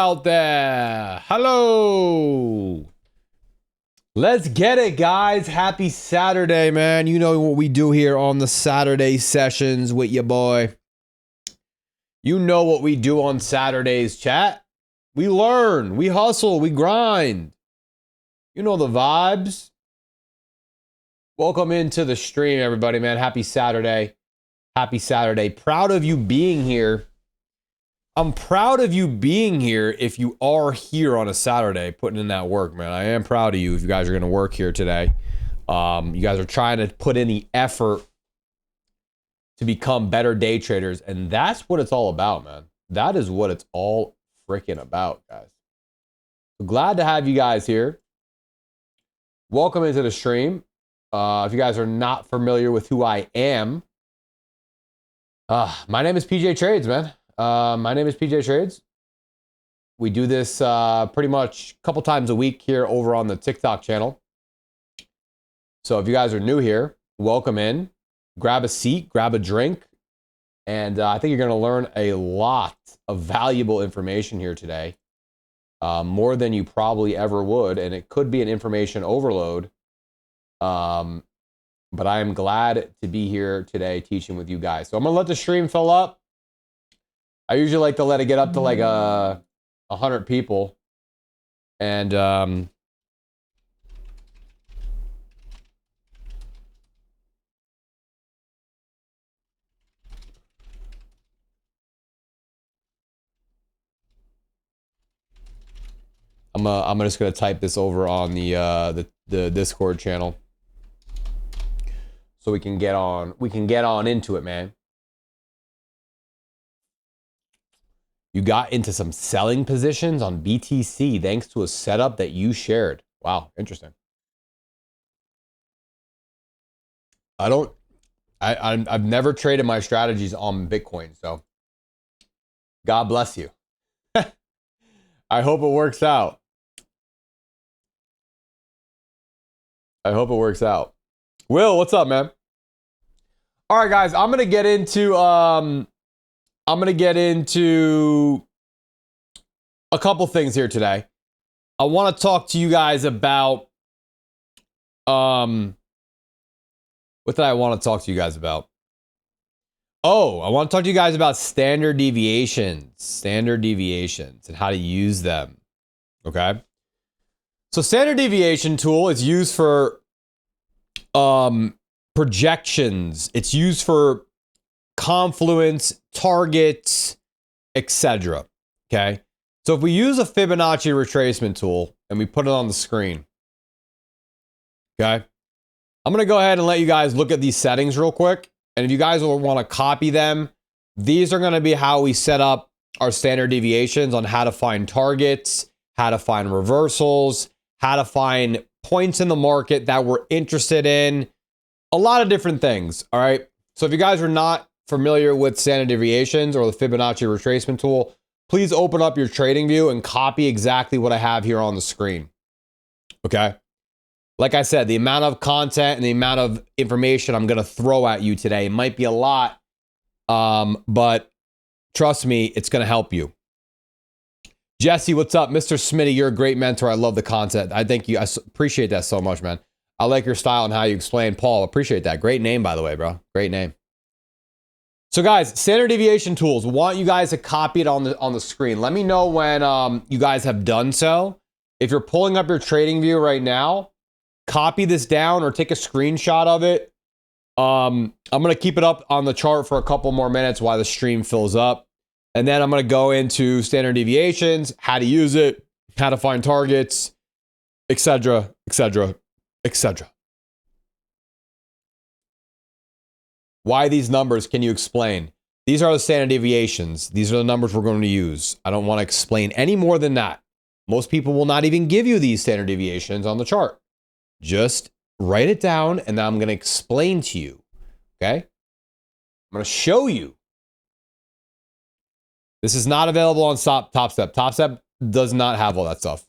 out there. Hello. Let's get it, guys. Happy Saturday, man. You know what we do here on the Saturday sessions with your boy. You know what we do on Saturdays, chat. We learn, we hustle, we grind. You know the vibes. Welcome into the stream, everybody, man. Happy Saturday. Happy Saturday. Proud of you being here. I'm proud of you being here if you are here on a Saturday, putting in that work, man. I am proud of you if you guys are going to work here today. You guys are trying to put in the effort to become better day traders, and that's what it's all about, man. That is what it's all freaking about, guys. So glad to have you guys here. Welcome into the stream. If you guys are not familiar with who I am, my name is PJ Trades, man. My name is PJ Trades. We do this pretty much a couple times a week here over on the TikTok channel. So if you guys are new here, welcome in. Grab a seat, grab a drink, and I think you're going to learn a lot of valuable information here today. More than you probably ever would, and it could be an information overload. But I am glad to be here today teaching with you guys. So I'm going to let the stream fill up. I usually like to let it get up to like 100 people. And I'm just going to type this over on the Discord channel so we can get on into it, man. You got into some selling positions on BTC thanks to a setup that you shared. Wow, interesting. I've never traded my strategies on Bitcoin, so God bless you. I hope it works out. I hope it works out. Will, what's up, man? All right, guys, I'm gonna get into a couple things here today. I want to talk to you guys about what did I want to talk to you guys about? Oh, I want to talk to you guys about standard deviations and how to use them. Okay? So standard deviation tool is used for projections. It's used for confluence, targets, etc. Okay? So if we use a Fibonacci retracement tool and we put it on the screen, okay? I'm going to go ahead and let you guys look at these settings real quick. And if you guys will want to copy them, these are going to be how we set up our standard deviations on how to find targets, how to find reversals, how to find points in the market that we're interested in, a lot of different things, all right? So if you guys are not familiar with standard deviations or the Fibonacci retracement tool, please open up your trading view and copy exactly what I have here on the screen, okay? Like I said, the amount of content and the amount of information I'm going to throw at you today might be a lot, but trust me, it's going to help you. Jesse, what's up? Mr. Smitty, you're a great mentor. I love the content. I thank you. I appreciate that so much, man. I like your style and how you explain. Paul, appreciate that. Great name, by the way, bro. Great name. So guys, standard deviation tools, want you guys to copy it on the screen. Let me know when you guys have done so. If you're pulling up your trading view right now, copy this down or take a screenshot of it. I'm going to keep it up on the chart for a couple more minutes while the stream fills up. And then I'm going to go into standard deviations, how to use it, how to find targets, etc., etc., etc. Why these numbers? Can you explain? These are the standard deviations. These are the numbers we're going to use. I don't want to explain any more than that. Most people will not even give you these standard deviations on the chart. Just write it down, and then I'm going to explain to you. Okay? I'm going to show you. This is not available on Top Step. Top Step does not have all that stuff.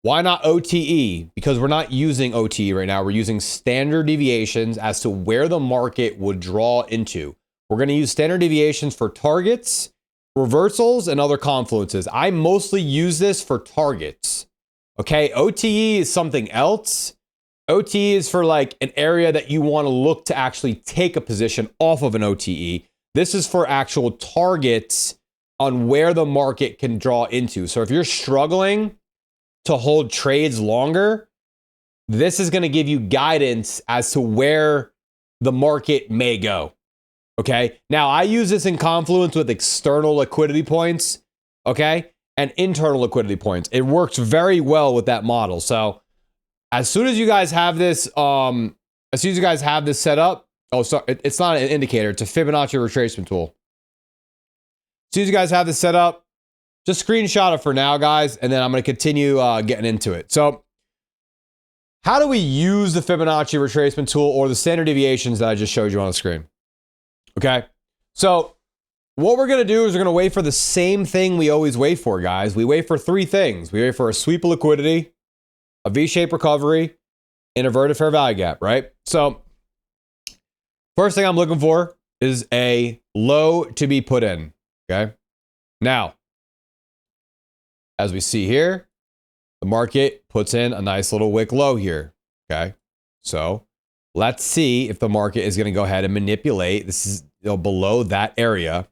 Why not OTE? Because we're not using OTE right now. We're using standard deviations as to where the market would draw into. We're going to use standard deviations for targets reversals and other confluences. I mostly use this for targets. Okay, OTE is something else. OTE is for like an area that you want to look to actually take a position off of an OTE. This is for actual targets on where the market can draw into. So if you're struggling to hold trades longer, this is going to give you guidance as to where the market may go. Okay. Now I use this in confluence with external liquidity points. Okay. And internal liquidity points. It works very well with that model. So as soon as you guys have this, set up, oh, sorry, it's not an indicator. It's a Fibonacci retracement tool. As soon as you guys have this set up, just screenshot it for now, guys. And then I'm going to continue getting into it. So how do we use the Fibonacci retracement tool or the standard deviations that I just showed you on the screen? Okay. So what we're going to do is we're going to wait for the same thing we always wait for, guys. We wait for three things. We wait for a sweep of liquidity, a V-shaped recovery, an inverted fair value gap, right? So first thing I'm looking for is a low to be put in, okay? Now, as we see here, the market puts in a nice little wick low here, okay? So let's see if the market is going to go ahead and manipulate. This is below that area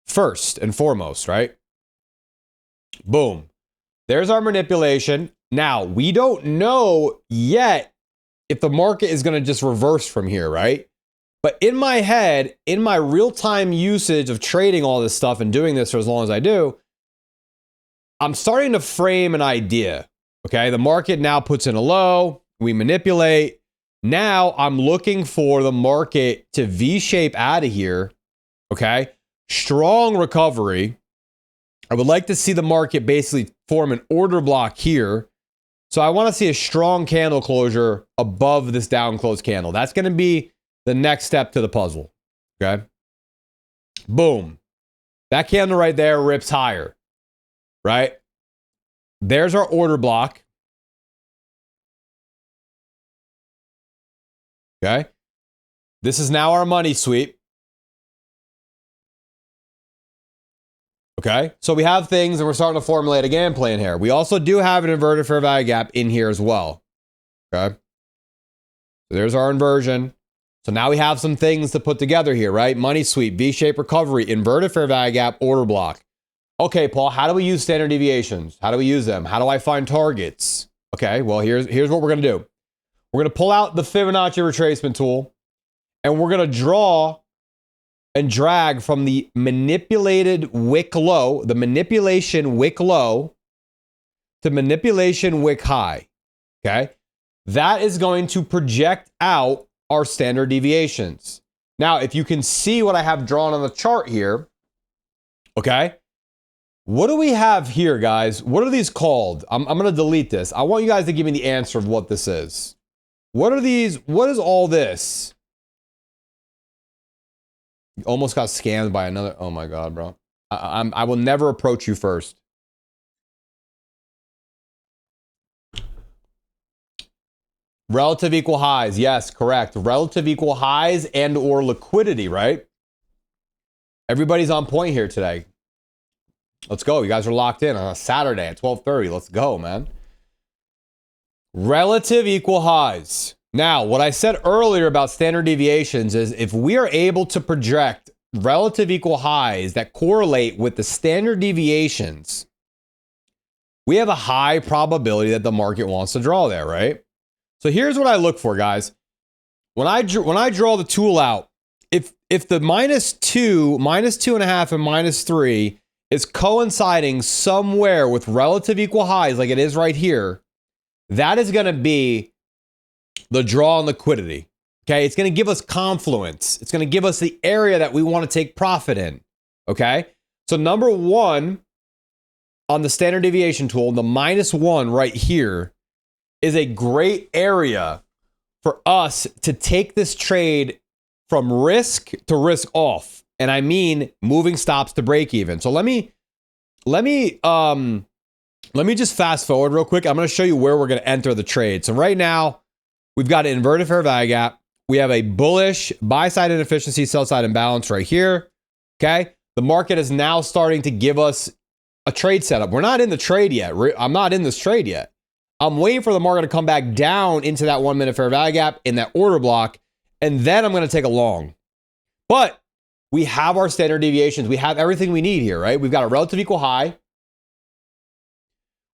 first and foremost, right? Boom. There's our manipulation. Now, we don't know yet if the market is going to just reverse from here, right? But in my head, in my real-time usage of trading all this stuff and doing this for as long as I do, I'm starting to frame an idea, okay? The market now puts in a low, we manipulate. Now I'm looking for the market to V-shape out of here, okay? Strong recovery. I would like to see the market basically form an order block here. So I want to see a strong candle closure above this down close candle. That's going to be the next step to the puzzle, okay? Boom. That candle right there rips higher. Right? There's our order block. Okay. This is now our money sweep. Okay. So we have things and we're starting to formulate a game plan here. We also do have an inverted fair value gap in here as well. Okay. So there's our inversion. So now we have some things to put together here, right? Money sweep, V-shaped recovery, inverted fair value gap, order block. Okay, Paul, how do we use standard deviations? How do we use them? How do I find targets? Okay, well, here's what we're going to do. We're going to pull out the Fibonacci retracement tool, and we're going to draw and drag from the manipulated wick low, the manipulation wick low, to manipulation wick high. Okay, that is going to project out our standard deviations. Now, if you can see what I have drawn on the chart here, okay, what do we have here, guys? What are these called? I'm going to delete this. I want you guys to give me the answer of what this is. What are these? What is all this? You almost got scammed by another. Oh my God, bro. I will never approach you first. Relative equal highs. Yes, correct. Relative equal highs and or liquidity, right? Everybody's on point here today. Let's go. You guys are locked in on a Saturday at 12:30. Let's go, man. Relative equal highs. Now, what I said earlier about standard deviations is if we are able to project relative equal highs that correlate with the standard deviations, we have a high probability that the market wants to draw there, right? So here's what I look for, guys. When I draw the tool out, if the -2, -2.5, and -3 is coinciding somewhere with relative equal highs like it is right here, that is going to be the draw on liquidity. Okay, it's going to give us confluence. It's going to give us the area that we want to take profit in. Okay, so number one on the standard deviation tool, the -1 right here is a great area for us to take this trade from risk to risk off. And I mean moving stops to break even. So let me just fast forward real quick. I'm going to show you where we're going to enter the trade. So right now, we've got an inverted fair value gap. We have a bullish buy side inefficiency, sell side imbalance right here. Okay. the market is now starting to give us a trade setup. We're not in the trade yet. I'm not in this trade yet. I'm waiting for the market to come back down into that 1 minute fair value gap in that order block, and then I'm going to take a long. But we have our standard deviations. We have everything we need here, right? We've got a relative equal high.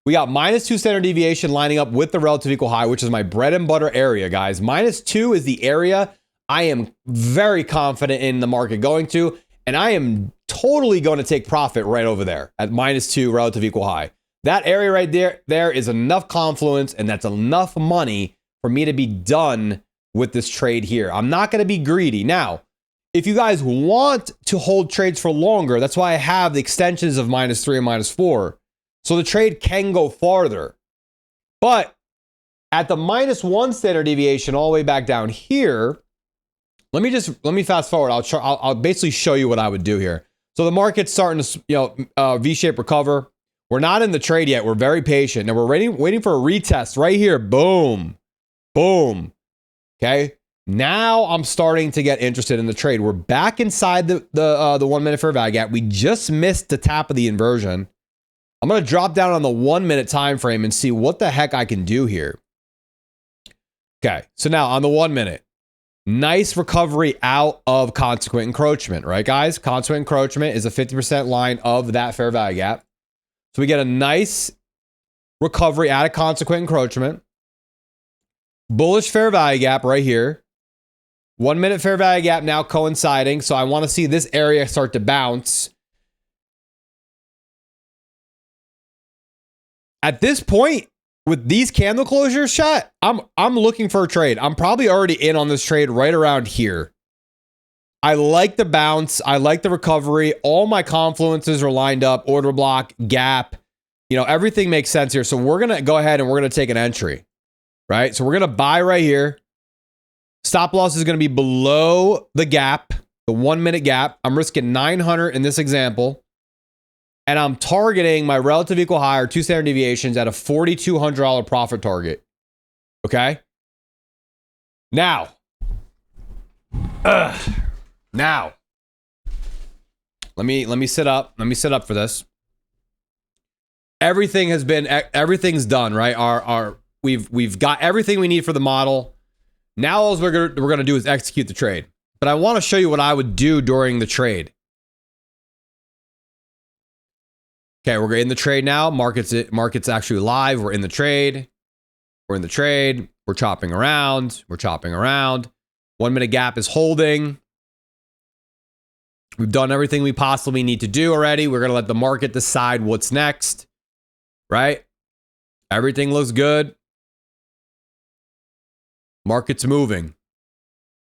We got -2 standard deviation lining up with the relative equal high, which is my bread and butter area, guys. -2 is the area I am very confident in the market going to, and I am totally going to take profit right over there at -2 relative equal high. That area right there is enough confluence, and that's enough money for me to be done with this trade here. I'm not going to be greedy. Now, if you guys want to hold trades for longer, that's why I have the extensions of -3 and -4. So the trade can go farther. But at the -1 standard deviation all the way back down here, let me fast forward. I'll basically show you what I would do here. So the market's starting to V-shape recover. We're not in the trade yet. We're very patient. And we're waiting for a retest right here. Boom. Boom. Okay. Now I'm starting to get interested in the trade. We're back inside the 1 minute fair value gap. We just missed the tap of the inversion. I'm going to drop down on the 1 minute time frame and see what the heck I can do here. Okay. So now on the 1 minute, nice recovery out of consequent encroachment, right, guys? Consequent encroachment is a 50% line of that fair value gap. So we get a nice recovery out of consequent encroachment. Bullish fair value gap right here. 1 minute fair value gap now coinciding. So I want to see this area start to bounce. At this point, with these candle closures shot, I'm looking for a trade. I'm probably already in on this trade right around here. I like the bounce. I like the recovery. All my confluences are lined up. Order block, gap. You know, everything makes sense here. So we're going to go ahead and we're going to take an entry, right? So we're going to buy right here. Stop loss is going to be below the gap, the 1 minute gap. I'm risking 900 in this example. And I'm targeting my relative equal high or 2 standard deviations at a $4,200 profit target. Okay. Now, let me sit up. Let me sit up for this. Everything's done, right? We've got everything we need for the model. Now all we're gonna do is execute the trade. But I want to show you what I would do during the trade. Okay, we're in the trade now. Market's actually live. We're in the trade. We're in the trade. We're chopping around. We're chopping around. 1 minute gap is holding. We've done everything we possibly need to do already. We're going to let the market decide what's next, right? Everything looks good. Market's moving.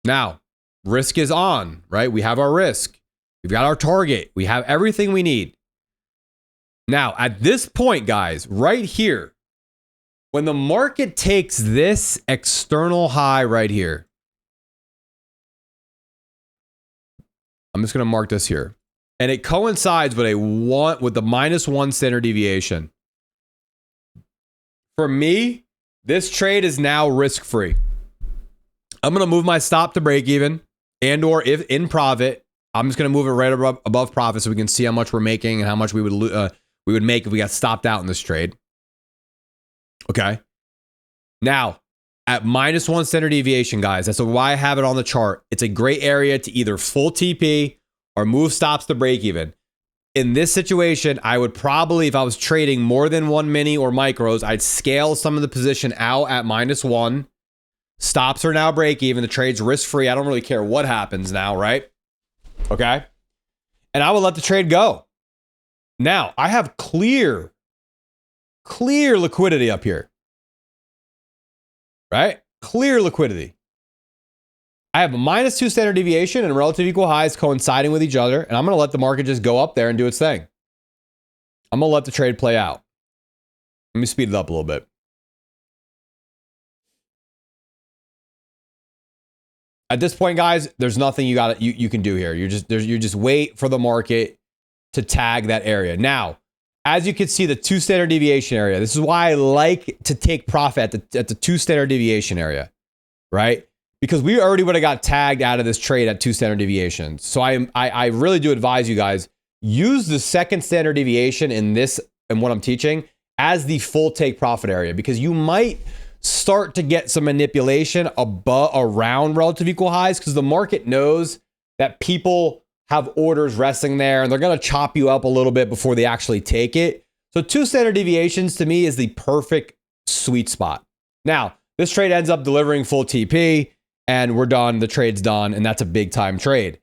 Now, risk is on, right? We have our risk. We've got our target. We have everything we need. Now, at this point, guys, right here, when the market takes this external high right here, I'm just going to mark this here, and it coincides with the -1 standard deviation. For me, this trade is now risk-free. I'm going to move my stop to break even, and or if in profit, I'm just going to move it right above profit so we can see how much we're making and how much we would make if we got stopped out in this trade. Okay. Now, at -1 standard deviation, guys, that's why I have it on the chart. It's a great area to either full TP or move stops to break even. In this situation, I would probably, if I was trading more than 1 mini or micros, I'd scale some of the position out at -1. Stops are now break even. The trade's risk-free. I don't really care what happens now, right? Okay. And I would let the trade go. Now, I have clear liquidity up here. Right? Clear liquidity. I have a -2 standard deviation and relative equal highs coinciding with each other, and I'm going to let the market just go up there and do its thing. I'm going to let the trade play out. Let me speed it up a little bit. At this point, guys, there's nothing you can do here. You just wait for the market to tag that area. Now, as you can see, the 2 standard deviation area. This is why I like to take profit at the 2 standard deviation area, right? Because we already would have got tagged out of this trade at 2 standard deviations. So I really do advise you guys, use the second standard deviation in this and what I'm teaching as the full take profit area, because you might start to get some manipulation around relative equal highs because the market knows that people have orders resting there and they're going to chop you up a little bit before they actually take it. So 2 standard deviations to me is the perfect sweet spot. Now, this trade ends up delivering full TP and we're done. The trade's done. And that's a big time trade.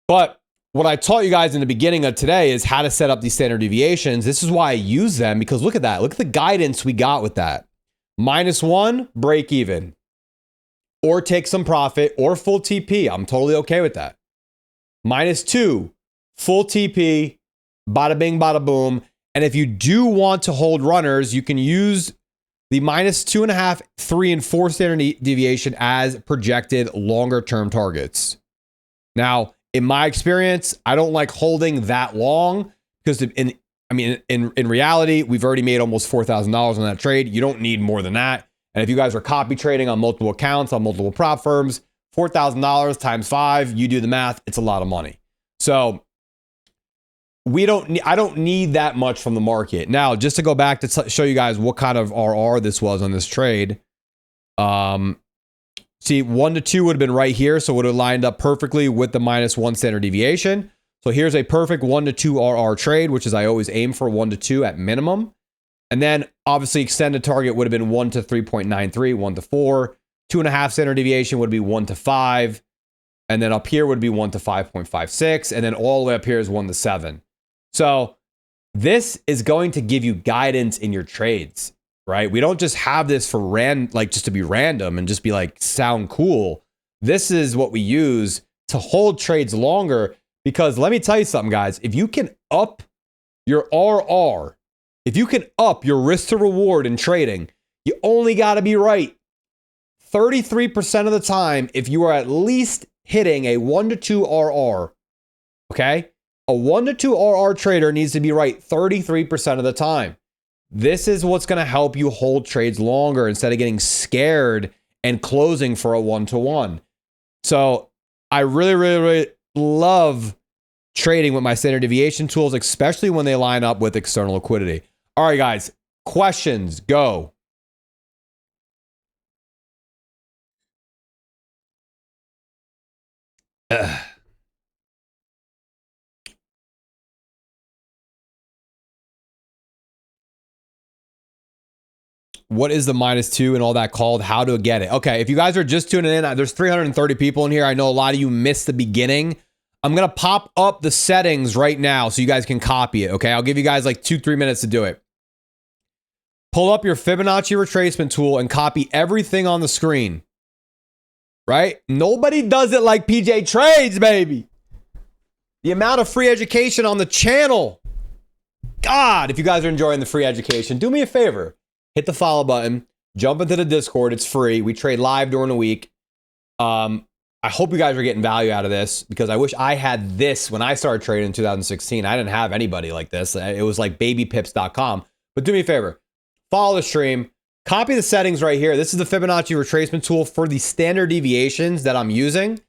But what I taught you guys in the beginning of today is how to set up these standard deviations. This is why I use them, because look at that. Look at the guidance we got with that. -1, break even, or take some profit, or full TP. I'm totally okay with that. -2, full TP, bada bing, bada boom. And if you do want to hold runners, you can use the -2.5, 3, and 4 standard deviation as projected longer term targets. Now, in my experience, I don't like holding that long because in reality, we've already made almost $4,000 on that trade. You don't need more than that. And if you guys are copy trading on multiple accounts, on multiple prop firms, $4,000 times 5, you do the math, it's a lot of money. So I don't need that much from the market. Now, just to go back to show you guys what kind of RR this was on this trade. See, 1 to 2 would have been right here, so it would have lined up perfectly with the -1 standard deviation. So here's a perfect 1 to 2 RR trade, which is I always aim for 1 to 2 at minimum. And then obviously extended target would have been 1 to 3.93, 1 to 4. 2.5 standard deviation would be 1 to 5. And then up here would be 1 to 5.56. And then all the way up here is 1 to 7. So this is going to give you guidance in your trades, right? We don't just have this for just to be random and just be like, sound cool. This is what we use to hold trades longer, because let me tell you something, guys. If you can up your RR, if you can up your risk to reward in trading, you only got to be right 33% of the time if you are at least hitting a 1 to 2 RR, okay? A 1 to 2 RR trader needs to be right 33% of the time. This is what's going to help you hold trades longer instead of getting scared and closing for a 1 to 1. So I really, really, really love trading with my standard deviation tools, especially when they line up with external liquidity. All right, guys, questions, go. What is the -2 and all that called? How to get it? Okay, if you guys are just tuning in, there's 330 people in here. I know a lot of you missed the beginning. I'm going to pop up the settings right now so you guys can copy it, okay? I'll give you guys like 2-3 minutes to do it. Pull up your Fibonacci retracement tool and copy everything on the screen, right? Nobody does it like PJ Trades, baby. The amount of free education on the channel. God, if you guys are enjoying the free education, do me a favor. Hit the follow button, jump into the Discord. It's free. We trade live during the week. I hope you guys are getting value out of this, because I wish I had this when I started trading in 2016. I didn't have anybody like this. It was like babypips.com. But do me a favor. Follow the stream. Copy the settings right here. This is the Fibonacci retracement tool for the standard deviations that I'm using.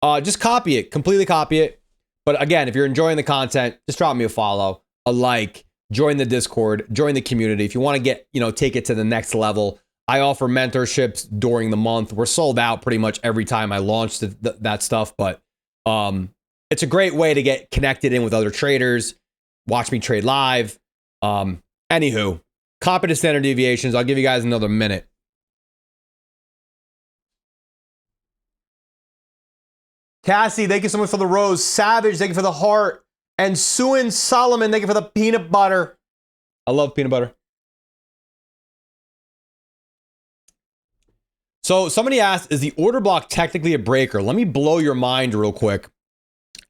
Just copy it. Completely copy it. But again, if you're enjoying the content, just drop me a follow, a like. Join the Discord, join the community. If you want to get, take it to the next level, I offer mentorships during the month. We're sold out pretty much every time I launch that stuff, but it's a great way to get connected in with other traders, watch me trade live. Anywho, copy the standard deviations. I'll give you guys another minute. Cassie, thank you so much for the rose. Savage, thank you for the heart. And Suin Solomon, thank you for the peanut butter. I love peanut butter. So somebody asked, is the order block technically a breaker? Let me blow your mind real quick.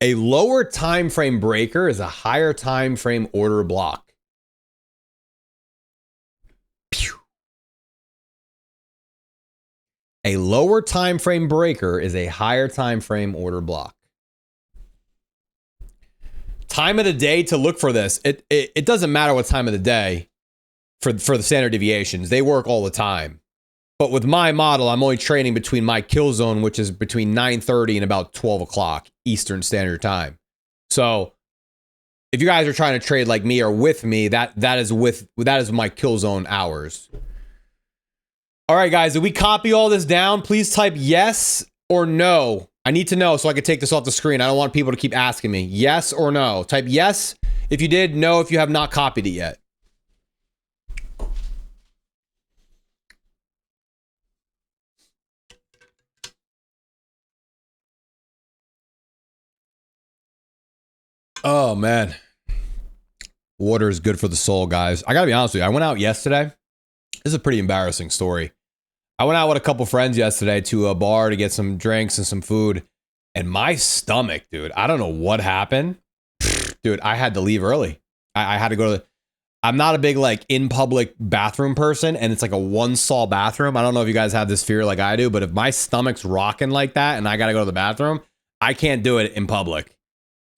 A lower time frame breaker is a higher time frame order block. Pew. A lower time frame breaker is a higher time frame order block. Time of the day to look for this. It doesn't matter what time of the day for the standard deviations. They work all the time. But with my model, I'm only trading between my kill zone, which is between 9:30 and about 12 o'clock Eastern Standard Time. So if you guys are trying to trade like me or with me, that is my kill zone hours. All right, guys, did we copy all this down? Please type yes or no. I need to know so I can take this off the screen. I don't want people to keep asking me. Yes or no. Type yes if you did, no if you have not copied it yet. Oh, man. Water is good for the soul, guys. I gotta be honest with you. I went out yesterday. This is a pretty embarrassing story. I went out with a couple friends yesterday to a bar to get some drinks and some food. And my stomach, dude, I don't know what happened. Dude, I had to leave early. I had to go to the... I'm not a big, like, in-public bathroom person, and it's like a one-stall bathroom. I don't know if you guys have this fear like I do, but if my stomach's rocking like that and I gotta go to the bathroom, I can't do it in public.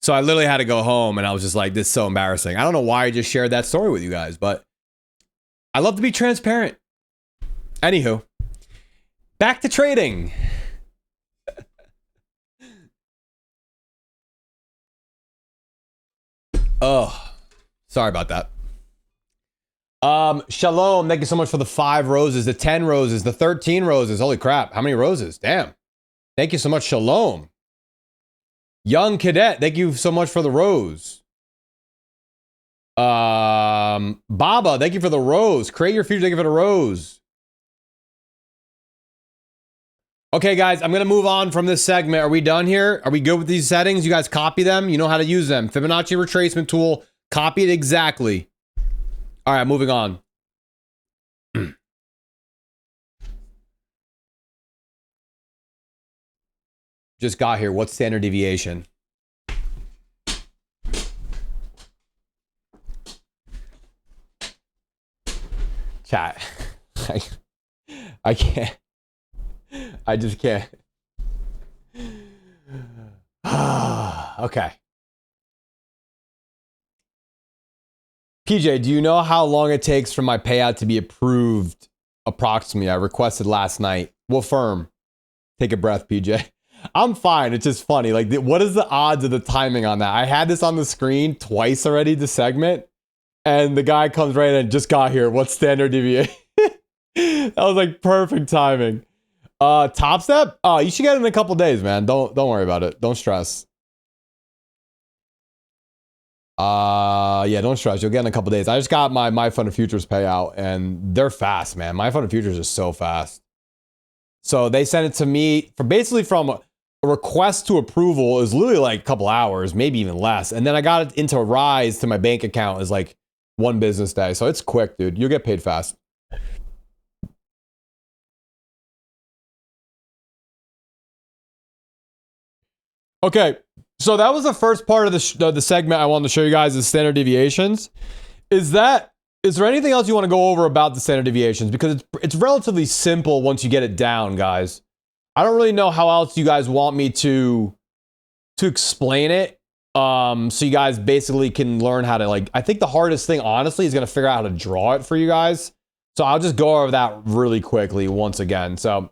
So I literally had to go home, and I was just like, this is so embarrassing. I don't know why I just shared that story with you guys, but I love to be transparent. Anywho, back to trading. Oh, sorry about that. Shalom, thank you so much for the 5 roses, the 10 roses, the 13 roses. Holy crap, how many roses? Damn. Thank you so much, Shalom. Young Cadet, thank you so much for the rose. Baba, thank you for the rose. Create Your Future, thank you for the rose. Okay, guys, I'm going to move on from this segment. Are we done here? Are we good with these settings? You guys copy them? You know how to use them. Fibonacci retracement tool. Copy it exactly. All right, moving on. Just got here. What's standard deviation? Chat. I can't. I just can't. Okay. PJ, do you know how long it takes for my payout to be approved? Approximately. I requested last night. What firm? Take a breath, PJ. I'm fine. It's just funny. Like, what is the odds of the timing on that? I had this on the screen twice already, the segment, and the guy comes right in, just got here. What's standard deviation? That was like perfect timing. Top Step? Oh, you should get it in a couple days, man. Don't worry about it. Don't stress. Yeah, don't stress. You'll get in a couple days. I just got my Fund of Futures payout, and they're fast, man. My Fund of Futures is so fast. So they sent it to me for basically from a request to approval is literally like a couple hours, maybe even less. And then I got it into Rise to my bank account is like 1 business day. So it's quick, dude. You'll get paid fast. Okay, so that was the first part of the segment I wanted to show you guys, the standard deviations. Is there anything else you want to go over about the standard deviations? Because it's relatively simple once you get it down, guys. I don't really know how else you guys want me to explain it. So you guys basically can learn how to, like, I think the hardest thing, honestly, is going to figure out how to draw it for you guys. So I'll just go over that really quickly once again. So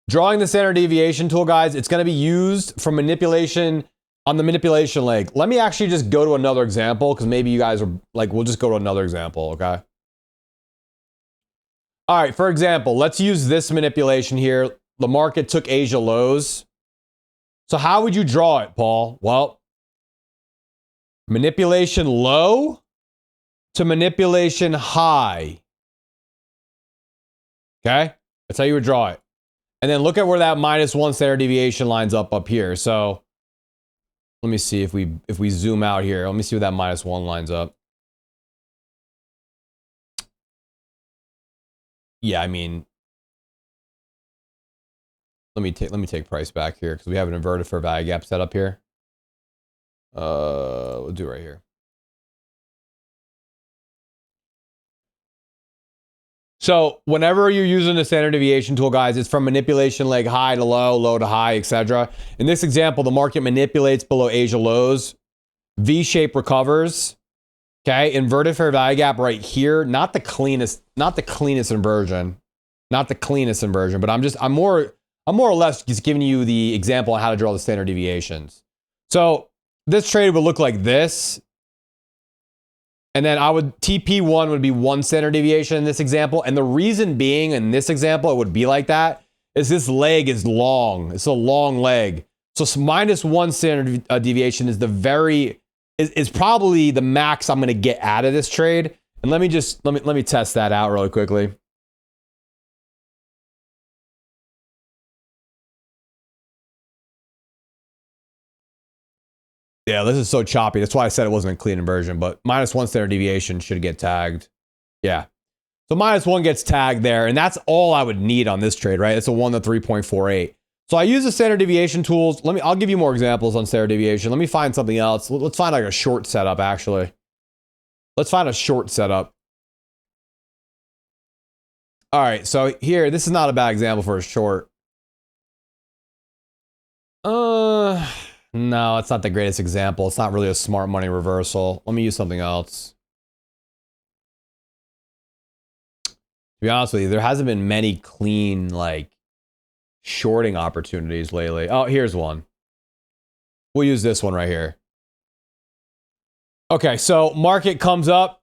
drawing the standard deviation tool, guys, it's going to be used for manipulation on the manipulation leg. Let me actually just go to another example because maybe you guys are like, we'll just go to another example, okay? All right, for example, let's use this manipulation here. The market took Asia lows. So how would you draw it, Paul? Well, manipulation low to manipulation high. Okay? That's how you would draw it. And then look at where that -1 standard deviation lines up here. So let me see if we zoom out here. Let me see where that -1 lines up. Yeah, I mean, let me take price back here because we have an inverted fair value gap set up here. We'll do it right here. So whenever you're using the standard deviation tool, guys, it's from manipulation leg high to low, low to high, etc. In this example, the market manipulates below Asia lows, V-shape recovers. Okay, inverted fair value gap right here. Not the cleanest inversion, but I'm more or less just giving you the example on how to draw the standard deviations. So this trade would look like this. And then TP1 would be 1 standard deviation in this example. And the reason being in this example, it would be like that, is this leg is long. It's a long leg. So -1 standard deviation is is probably the max I'm going to get out of this trade. And let me test that out really quickly. Yeah, this is so choppy. That's why I said it wasn't a clean inversion, but -1 standard deviation should get tagged. Yeah. So -1 gets tagged there, and that's all I would need on this trade, right? It's a 1 to 3.48. So I use the standard deviation tools. I'll give you more examples on standard deviation. Let me find something else. Let's find like a short setup, actually. Let's find a short setup. All right, so here, this is not a bad example for a short. No, it's not the greatest example. It's not really a smart money reversal. Let me use something else. To be honest with you, there hasn't been many clean, like, shorting opportunities lately. Oh, here's one. We'll use this one right here. Okay, so market comes up,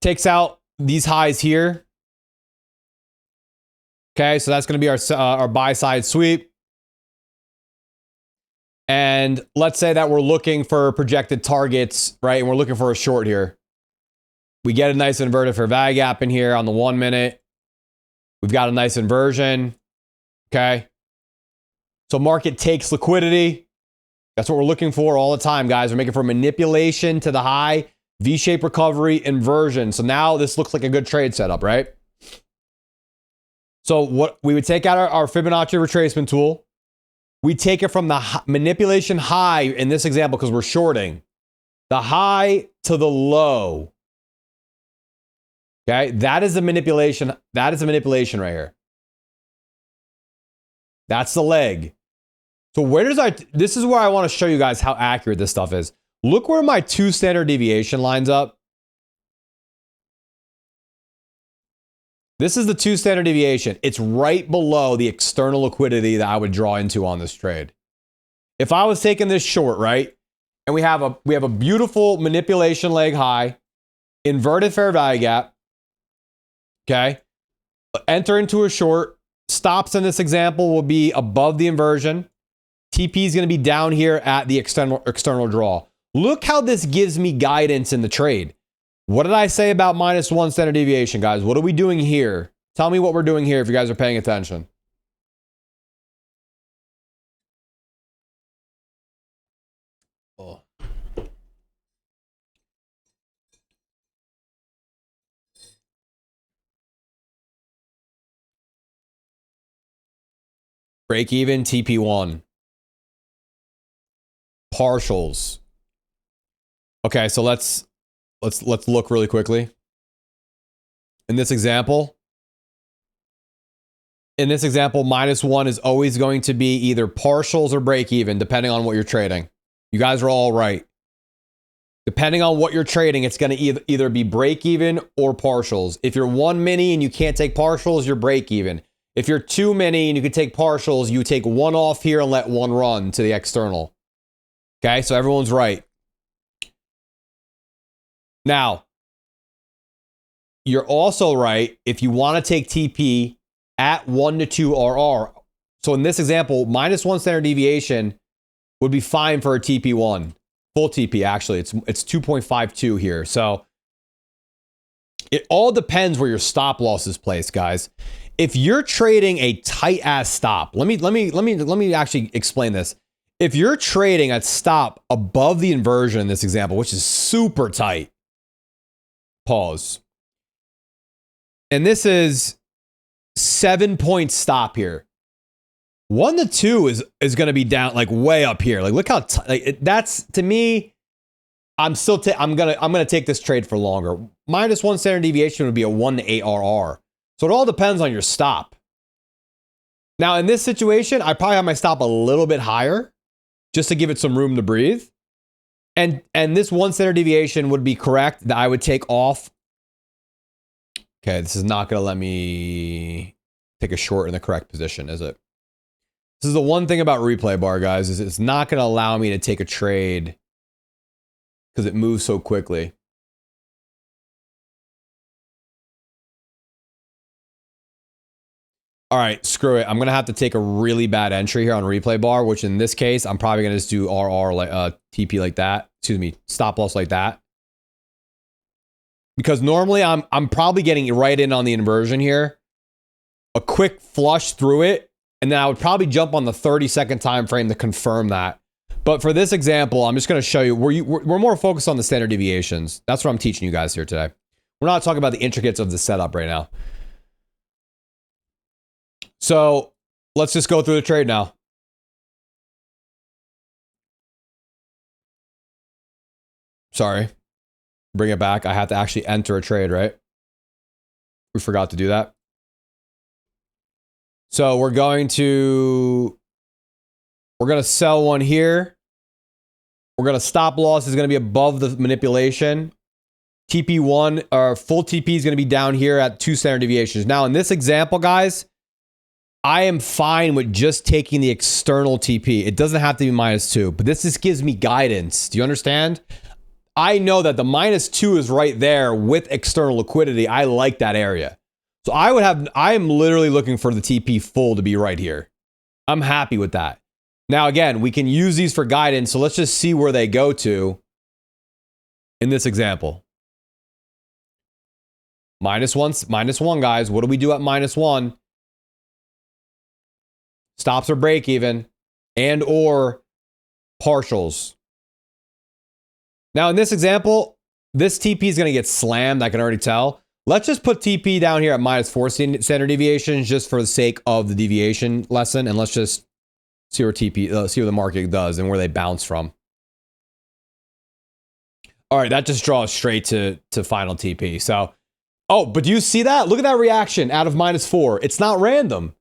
takes out these highs here. Okay, so that's going to be our buy side sweep. And let's say that we're looking for projected targets, right? And we're looking for a short here. We get a nice inverted fair value gap in here on the 1 minute. We've got a nice inversion. Okay. So market takes liquidity. That's what we're looking for all the time, guys. We're making for manipulation to the high, V-shaped recovery, inversion. So now this looks like a good trade setup, right? So what we would take out our Fibonacci retracement tool. We take it from the manipulation high in this example because we're shorting. The high to the low. Okay, that is a manipulation. That is a manipulation right here. That's the leg. So where does this is where I want to show you guys how accurate this stuff is. Look where my 2 standard deviation lines up. This is the 2 standard deviation. It's right below the external liquidity that I would draw into on this trade. If I was taking this short, right, and we have a beautiful manipulation leg high, inverted fair value gap, okay, enter into a short, stops in this example will be above the inversion. TP is going to be down here at the external draw. Look how this gives me guidance in the trade. What did I say about -1 standard deviation, guys? What are we doing here? Tell me what we're doing here if you guys are paying attention. Oh. Break even, TP1. Partials. Okay, so let's look really quickly. In this example, -1 is always going to be either partials or break even, depending on what you're trading. You guys are all right. Depending on what you're trading, it's going to either be break even or partials. If you're 1 mini and you can't take partials, you're break even. If you're 2 mini and you can take partials, you take 1 off here and let 1 run to the external. Okay, so everyone's right. Now, you're also right if you want to take TP at 1 to 2 RR. So in this example, -1 standard deviation would be fine for a TP1. Full TP, actually. It's 2.52 here. So it all depends where your stop loss is placed, guys. If you're trading a tight ass stop, let me actually explain this. If you're trading at stop above the inversion in this example, which is super tight, pause. And this is 7-point stop here. 1 to 2 is going to be down like way up here. Like look how that's to me. I'm gonna take this trade for longer. -1 standard deviation would be a 1 to 8 RR. So it all depends on your stop. Now in this situation, I probably have my stop a little bit higher just to give it some room to breathe. And this 1 standard deviation would be correct that I would take off. Okay, this is not going to let me take a short in the correct position, is it? This is the one thing about replay bar, guys, is it's not going to allow me to take a trade because it moves so quickly. All right, screw it. I'm going to have to take a really bad entry here on replay bar, which in this case, I'm probably going to just do RR, like TP like that. Excuse me, stop loss like that. Because normally I'm probably getting right in on the inversion here. A quick flush through it, and then I would probably jump on the 30-second time frame to confirm that. But for this example, I'm just going to show you, we're more focused on the standard deviations. That's what I'm teaching you guys here today. We're not talking about the intricacies of the setup right now. So let's just go through the trade now. Sorry. Bring it back. I have to actually enter a trade, right? We forgot to do that. So we're going to sell one here. We're going to stop loss is going to be above the manipulation. TP1 or full TP is going to be down here at 2 standard deviations. Now in this example, guys, I am fine with just taking the external TP. It doesn't have to be -2, but this just gives me guidance. Do you understand? I know that the -2 is right there with external liquidity. I like that area. So I am literally looking for the TP full to be right here. I'm happy with that. Now, again, we can use these for guidance. So let's just see where they go to in this example. -1, guys. What do we do at -1? Stops or break even and or partials. Now, in this example, this TP is going to get slammed. I can already tell. Let's just put TP down here at -4 standard deviations just for the sake of the deviation lesson. And let's just see where see what the market does and where they bounce from. All right, that just draws straight to final TP. So, oh, but do you see that? Look at that reaction out of -4. It's not random.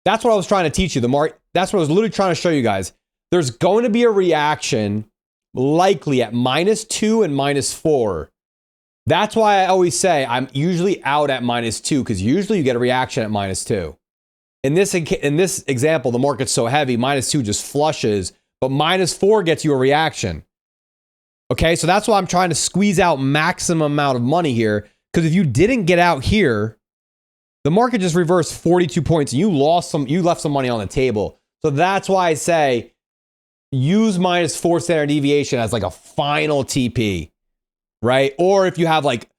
That's what I was trying to teach you. That's what I was literally trying to show you guys. There's going to be a reaction likely at -2 and -4. That's why I always say I'm usually out at -2 because usually you get a reaction at -2. In this example, the market's so heavy, -2 just flushes, but -4 gets you a reaction. Okay, so that's why I'm trying to squeeze out maximum amount of money here, because if you didn't get out here, the market just reversed 42 points and you left some money on the table. So that's why I say use -4 standard deviation as like a final TP, right? Or if you have like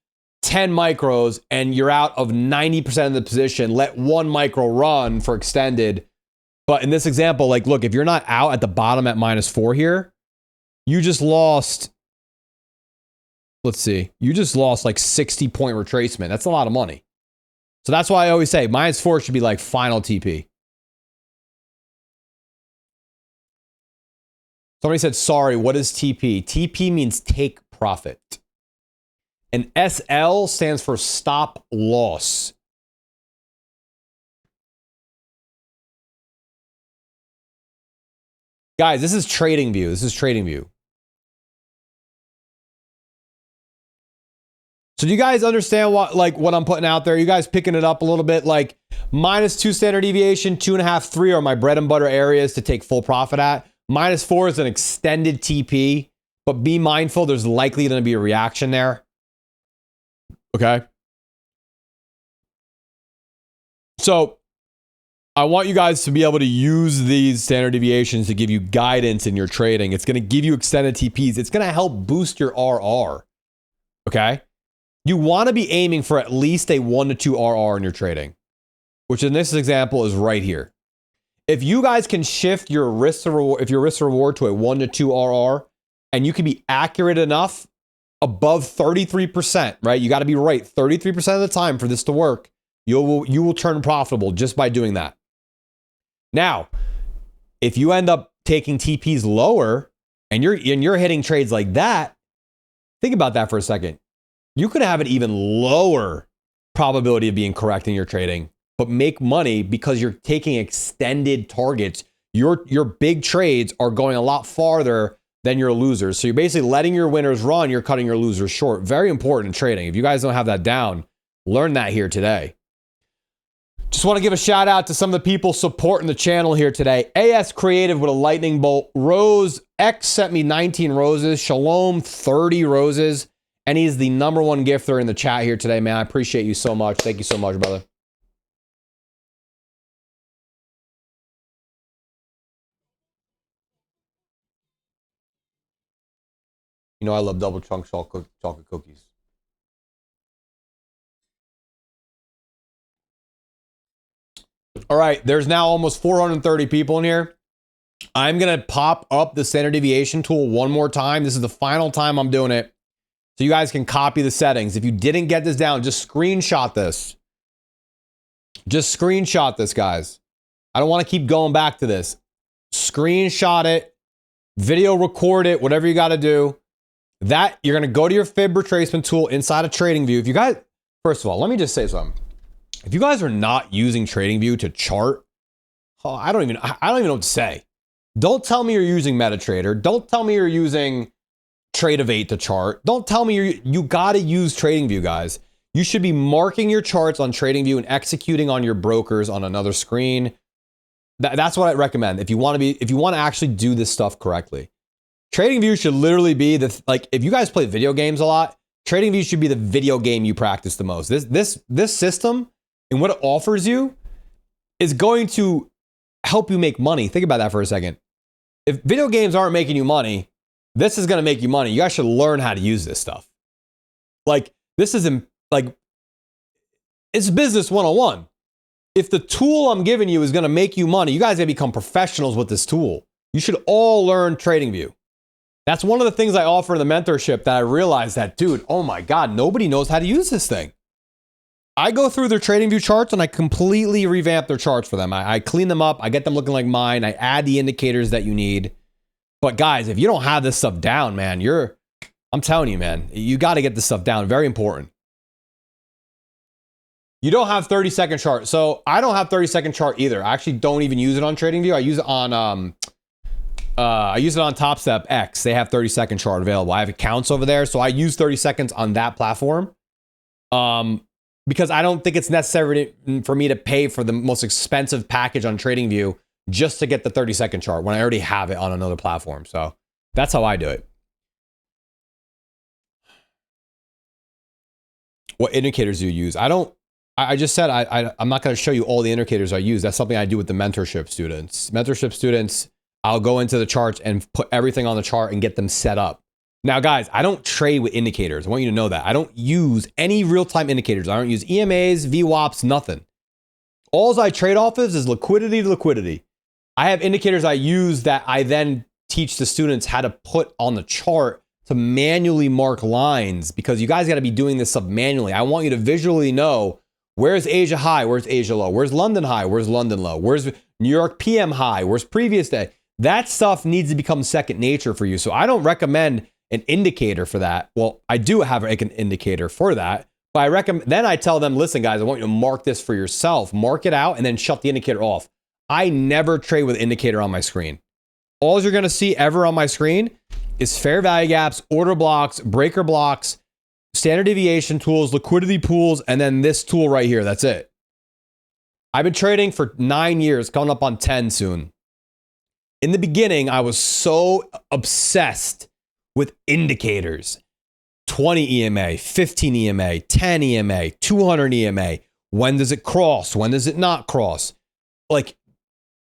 10 micros and you're out of 90% of the position, let 1 micro run for extended. But in this example, like, look, if you're not out at the bottom at -4 here, you just lost, let's see, you just lost like 60-point retracement. That's a lot of money. So that's why I always say -4 should be like final TP. Somebody said, sorry, what is TP? TP means take profit. And SL stands for stop loss. Guys, this is trading view. This is trading view. So do you guys understand what I'm putting out there? You guys picking it up a little bit? Like -2 standard deviation, 2.5, 3 are my bread and butter areas to take full profit at. -4 is an extended TP, but be mindful, there's likely going to be a reaction there. Okay. So I want you guys to be able to use these standard deviations to give you guidance in your trading. It's going to give you extended TPs. It's going to help boost your RR. Okay. You want to be aiming for at least a 1 to 2 RR in your trading, which in this example is right here. If you guys can shift your risk to reward, if your risk to reward to a 1 to 2 RR, and you can be accurate enough above 33%, right? You got to be right 33% of the time for this to work. You will turn profitable just by doing that. Now, if you end up taking TPs lower and you're hitting trades like that, think about that for a second. You could have an even lower probability of being correct in your trading, but make money because you're taking extended targets. Your big trades are going a lot farther than your losers. So you're basically letting your winners run, you're cutting your losers short. Very important in trading. If you guys don't have that down, learn that here today. Just want to give a shout out to some of the people supporting the channel here today. AS Creative with a lightning bolt. Rose X sent me 19 roses. Shalom 30 roses. And he's the #1 gifter in the chat here today, man. I appreciate you so much. Thank you so much, brother. You know I love double chunk chocolate cookies. All right, there's now almost 430 people in here. I'm going to pop up the standard deviation tool one more time. This is the final time I'm doing it. So you guys can copy the settings. If you didn't get this down, just screenshot this. Just screenshot this, guys. I don't want to keep going back to this. Screenshot it, video record it, whatever you got to do. That you're going to go to your fib retracement tool inside of TradingView. If you guys, first of all, let me just say something. If you guys are not using TradingView to chart, oh, I don't even know what to say. Don't tell me you're using MetaTrader. Don't tell me you're using Trade-Of-8 to chart. Don't tell me you got to use TradingView, guys. You should be marking your charts on TradingView and executing on your brokers on another screen. That's what I recommend if you want to actually do this stuff correctly. TradingView should literally be if you guys play video games a lot, TradingView should be the video game you practice the most. This system and what it offers you is going to help you make money. Think about that for a second. If video games aren't making you money, this is going to make you money. You guys should learn how to use this stuff. This isn't it's business 101. If the tool I'm giving you is going to make you money, you guys got to become professionals with this tool. You should all learn TradingView. That's one of the things I offer in the mentorship that I realized that, dude, oh my God, nobody knows how to use this thing. I go through their TradingView charts and I completely revamp their charts for them. I clean them up. I get them looking like mine. I add the indicators that you need. But guys, if you don't have this stuff down, man, I'm telling you, man, you got to get this stuff down. Very important. You don't have 30-second chart. So I don't have 30-second chart either. I actually don't even use it on TradingView. I use it on Top Step X. They have 30-second chart available. I have accounts over there, so I use 30 seconds on that platform. Because I don't think it's necessary for me to pay for the most expensive package on TradingView just to get the 30-second chart when I already have it on another platform. So that's how I do it. What indicators do you use? I just said I'm not going to show you all the indicators I use. That's something I do with the mentorship students. Mentorship students, I'll go into the charts and put everything on the chart and get them set up. Now, guys, I don't trade with indicators. I want you to know that. I don't use any real-time indicators. I don't use EMAs, VWAPs, nothing. All I trade off is liquidity to liquidity. I have indicators I use that I then teach the students how to put on the chart to manually mark lines, because you guys got to be doing this stuff manually. I want you to visually know, where's Asia high, where's Asia low, where's London high, where's London low, where's New York PM high, where's previous day. That stuff needs to become second nature for you. So I don't recommend an indicator for that. Well, I do have an indicator for that, but I recommend, then I tell them, listen, guys, I want you to mark this for yourself, mark it out, and then shut the indicator off. I never trade with indicator on my screen. All you're going to see ever on my screen is fair value gaps, order blocks, breaker blocks, standard deviation tools, liquidity pools, and then this tool right here. That's it. I've been trading for 9 years, coming up on 10 soon. In the beginning, I was so obsessed with indicators. 20 EMA, 15 EMA, 10 EMA, 200 EMA. When does it cross? When does it not cross?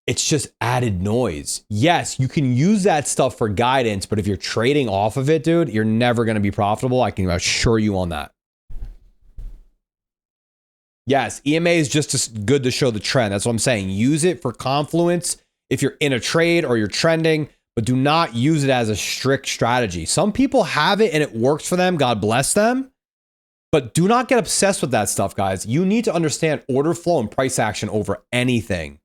It's just added noise. Yes, you can use that stuff for guidance, but if you're trading off of it, dude, you're never going to be profitable. I can assure you on that. Yes, EMA is just as good to show the trend. That's what I'm saying. Use it for confluence if you're in a trade or you're trending, but do not use it as a strict strategy. Some people have it and it works for them. God bless them. But do not get obsessed with that stuff, guys. You need to understand order flow and price action over anything.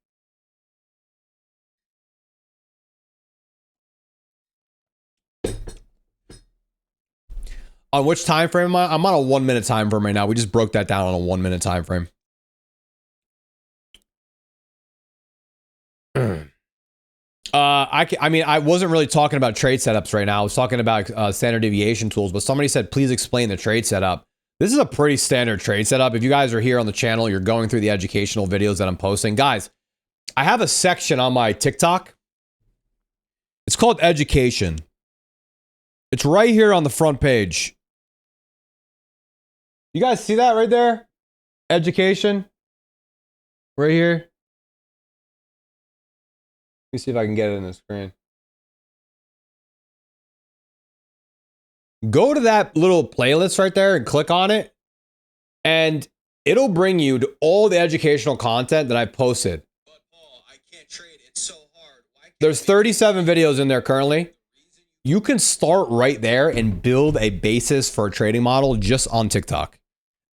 On which time frame am I? I'm on a 1 minute time frame right now. We just broke that down on a 1 minute time frame. I wasn't really talking about trade setups right now. I was talking about standard deviation tools, but somebody said, please explain the trade setup. This is a pretty standard trade setup. If you guys are here on the channel, you're going through the educational videos that I'm posting. Guys, I have a section on my TikTok. It's called education. It's right here on the front page. You guys see that right there? Education. Right here. Let me see if I can get it in the screen. Go to that little playlist right there and click on it. And it'll bring you to all the educational content that I posted. But Paul, I can't trade. It's so hard. There's 37 videos in there currently. You can start right there and build a basis for a trading model just on TikTok.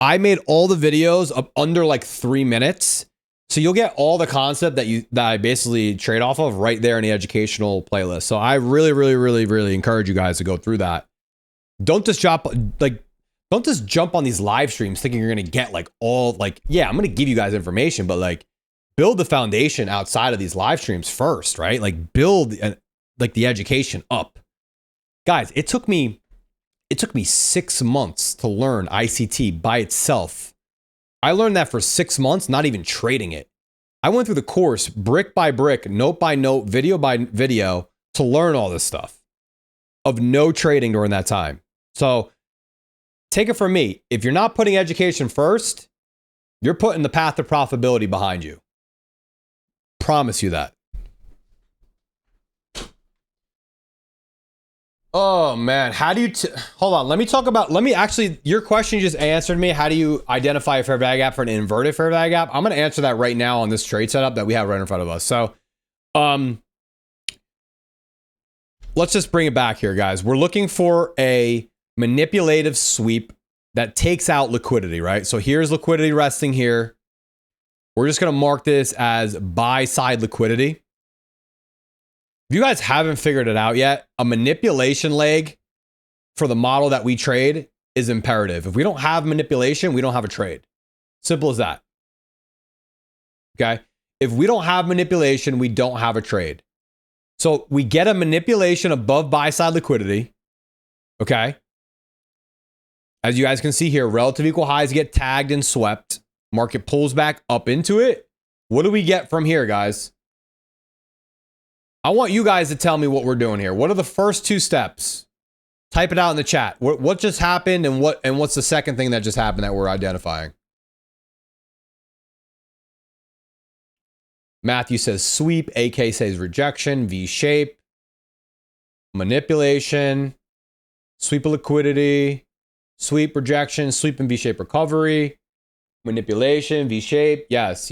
I made all the videos up under like 3 minutes. So you'll get all the concept that I basically trade off of right there in the educational playlist. So I really encourage you guys to go through that. Don't just jump on these live streams thinking you're going to get like all like, yeah, I'm going to give you guys information, but like build the foundation outside of these live streams first, right? Like build like the education up. Guys, it took me 6 months to learn ICT by itself. I learned that for 6 months, not even trading it. I went through the course brick by brick, note by note, video by video to learn all this stuff of no trading during that time. So take it from me. If you're not putting education first, you're putting the path to profitability behind you. Promise you that. Oh man, how do you, hold on, let me actually, your question just answered me. How do you identify a fair value gap for an inverted fair value gap? I'm going to answer that right now on this trade setup that we have right in front of us. So, let's just bring it back here, guys. We're looking for a manipulative sweep that takes out liquidity, right? So here's liquidity resting here. We're just going to mark this as buy side liquidity. If you guys haven't figured it out yet, a manipulation leg for the model that we trade is imperative. If we don't have manipulation, we don't have a trade. Simple as that. Okay? If we don't have manipulation, we don't have a trade. So we get a manipulation above buy side liquidity. Okay? As you guys can see here, relative equal highs get tagged and swept. Market pulls back up into it. What do we get from here, guys? I want you guys to tell me what we're doing here. What are the first 2 steps? Type it out in the chat. What just happened and what's the second thing that just happened that we're identifying? Matthew says sweep, AK says rejection, V shape, manipulation, sweep of liquidity, sweep rejection, sweep and V shape recovery, manipulation, V shape. Yes.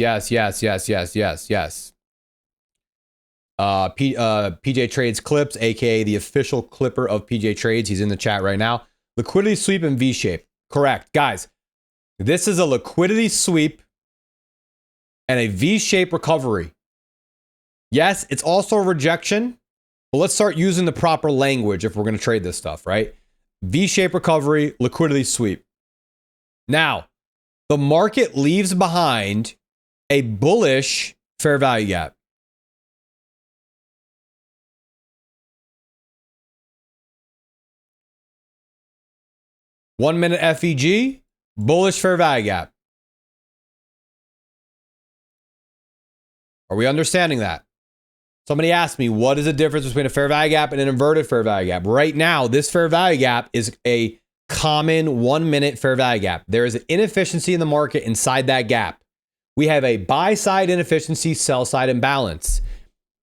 PJ Trades Clips, aka the official clipper of PJ Trades. He's in the chat right now. Liquidity sweep and V shape. Correct. Guys, this is a liquidity sweep and a V shape recovery. Yes, it's also a rejection, but let's start using the proper language if we're going to trade this stuff, right? V shape recovery, liquidity sweep. Now, the market leaves behind a bullish fair value gap. One minute FEG, bullish fair value gap. Are we understanding that? Somebody asked me, what is the difference between a fair value gap and an inverted fair value gap? Right now, this fair value gap is a common 1 minute fair value gap. There is an inefficiency in the market inside that gap. We have a buy side inefficiency, sell side imbalance.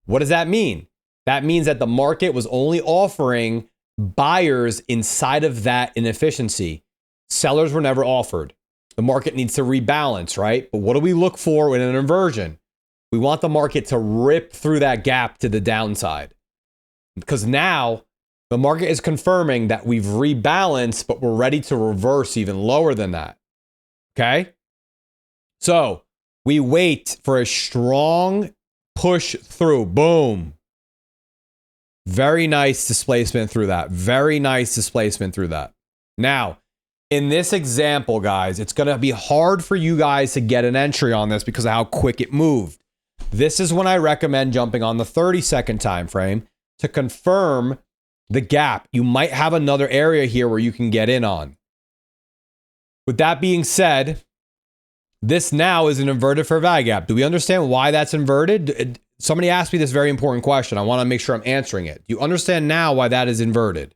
What does that mean? That means that the market was only offering buyers inside of that inefficiency. Sellers were never offered. The market needs to rebalance, right? But what do we look for in an inversion? We want the market to rip through that gap to the downside. Because now the market is confirming that we've rebalanced, but we're ready to reverse even lower than that. Okay? So we wait for a strong push through. Boom. Very nice displacement through that. Very nice displacement through that. Now, in this example, guys, it's going to be hard for you guys to get an entry on this because of how quick it moved. This is when I recommend jumping on the 30-second time frame to confirm the gap. You might have another area here where you can get in on. With that being said, this now is an inverted fair value gap. Do we understand why that's inverted? Somebody asked me this very important question. I want to make sure I'm answering it. Do you understand now why that is inverted?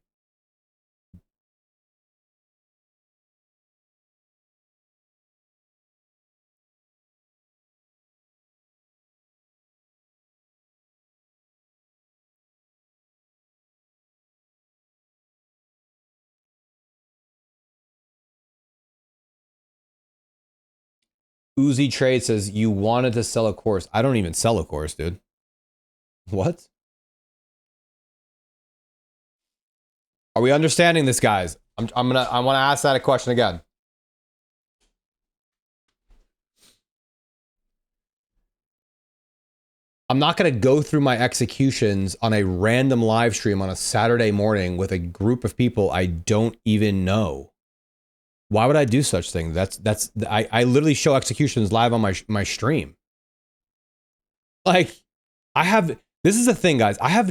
Uzi Trade says, you wanted to sell a course. I don't even sell a course, dude. What? Are we understanding this, guys? I want to ask that a question again. I'm not going to go through my executions on a random live stream on a Saturday morning with a group of people I don't even know. Why would I do such things? I literally show executions live on my stream. Like, this is the thing, guys. I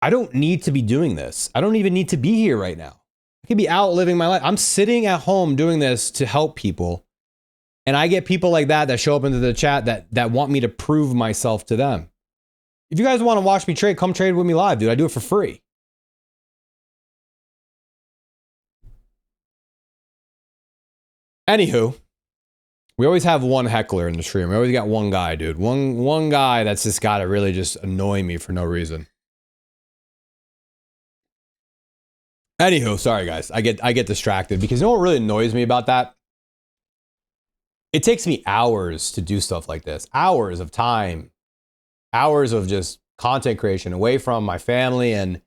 don't need to be doing this. I don't even need to be here right now. I could be out living my life. I'm sitting at home doing this to help people. And I get people like that show up into the chat that want me to prove myself to them. If you guys want to watch me trade, come trade with me live, dude. I do it for free. Anywho, we always have one heckler in the stream. We always got one guy, dude. One guy that's just got to really just annoy me for no reason. Anywho, sorry guys. I get distracted because you know what really annoys me about that? It takes me hours to do stuff like this. Hours of time. Hours of just content creation away from my family. And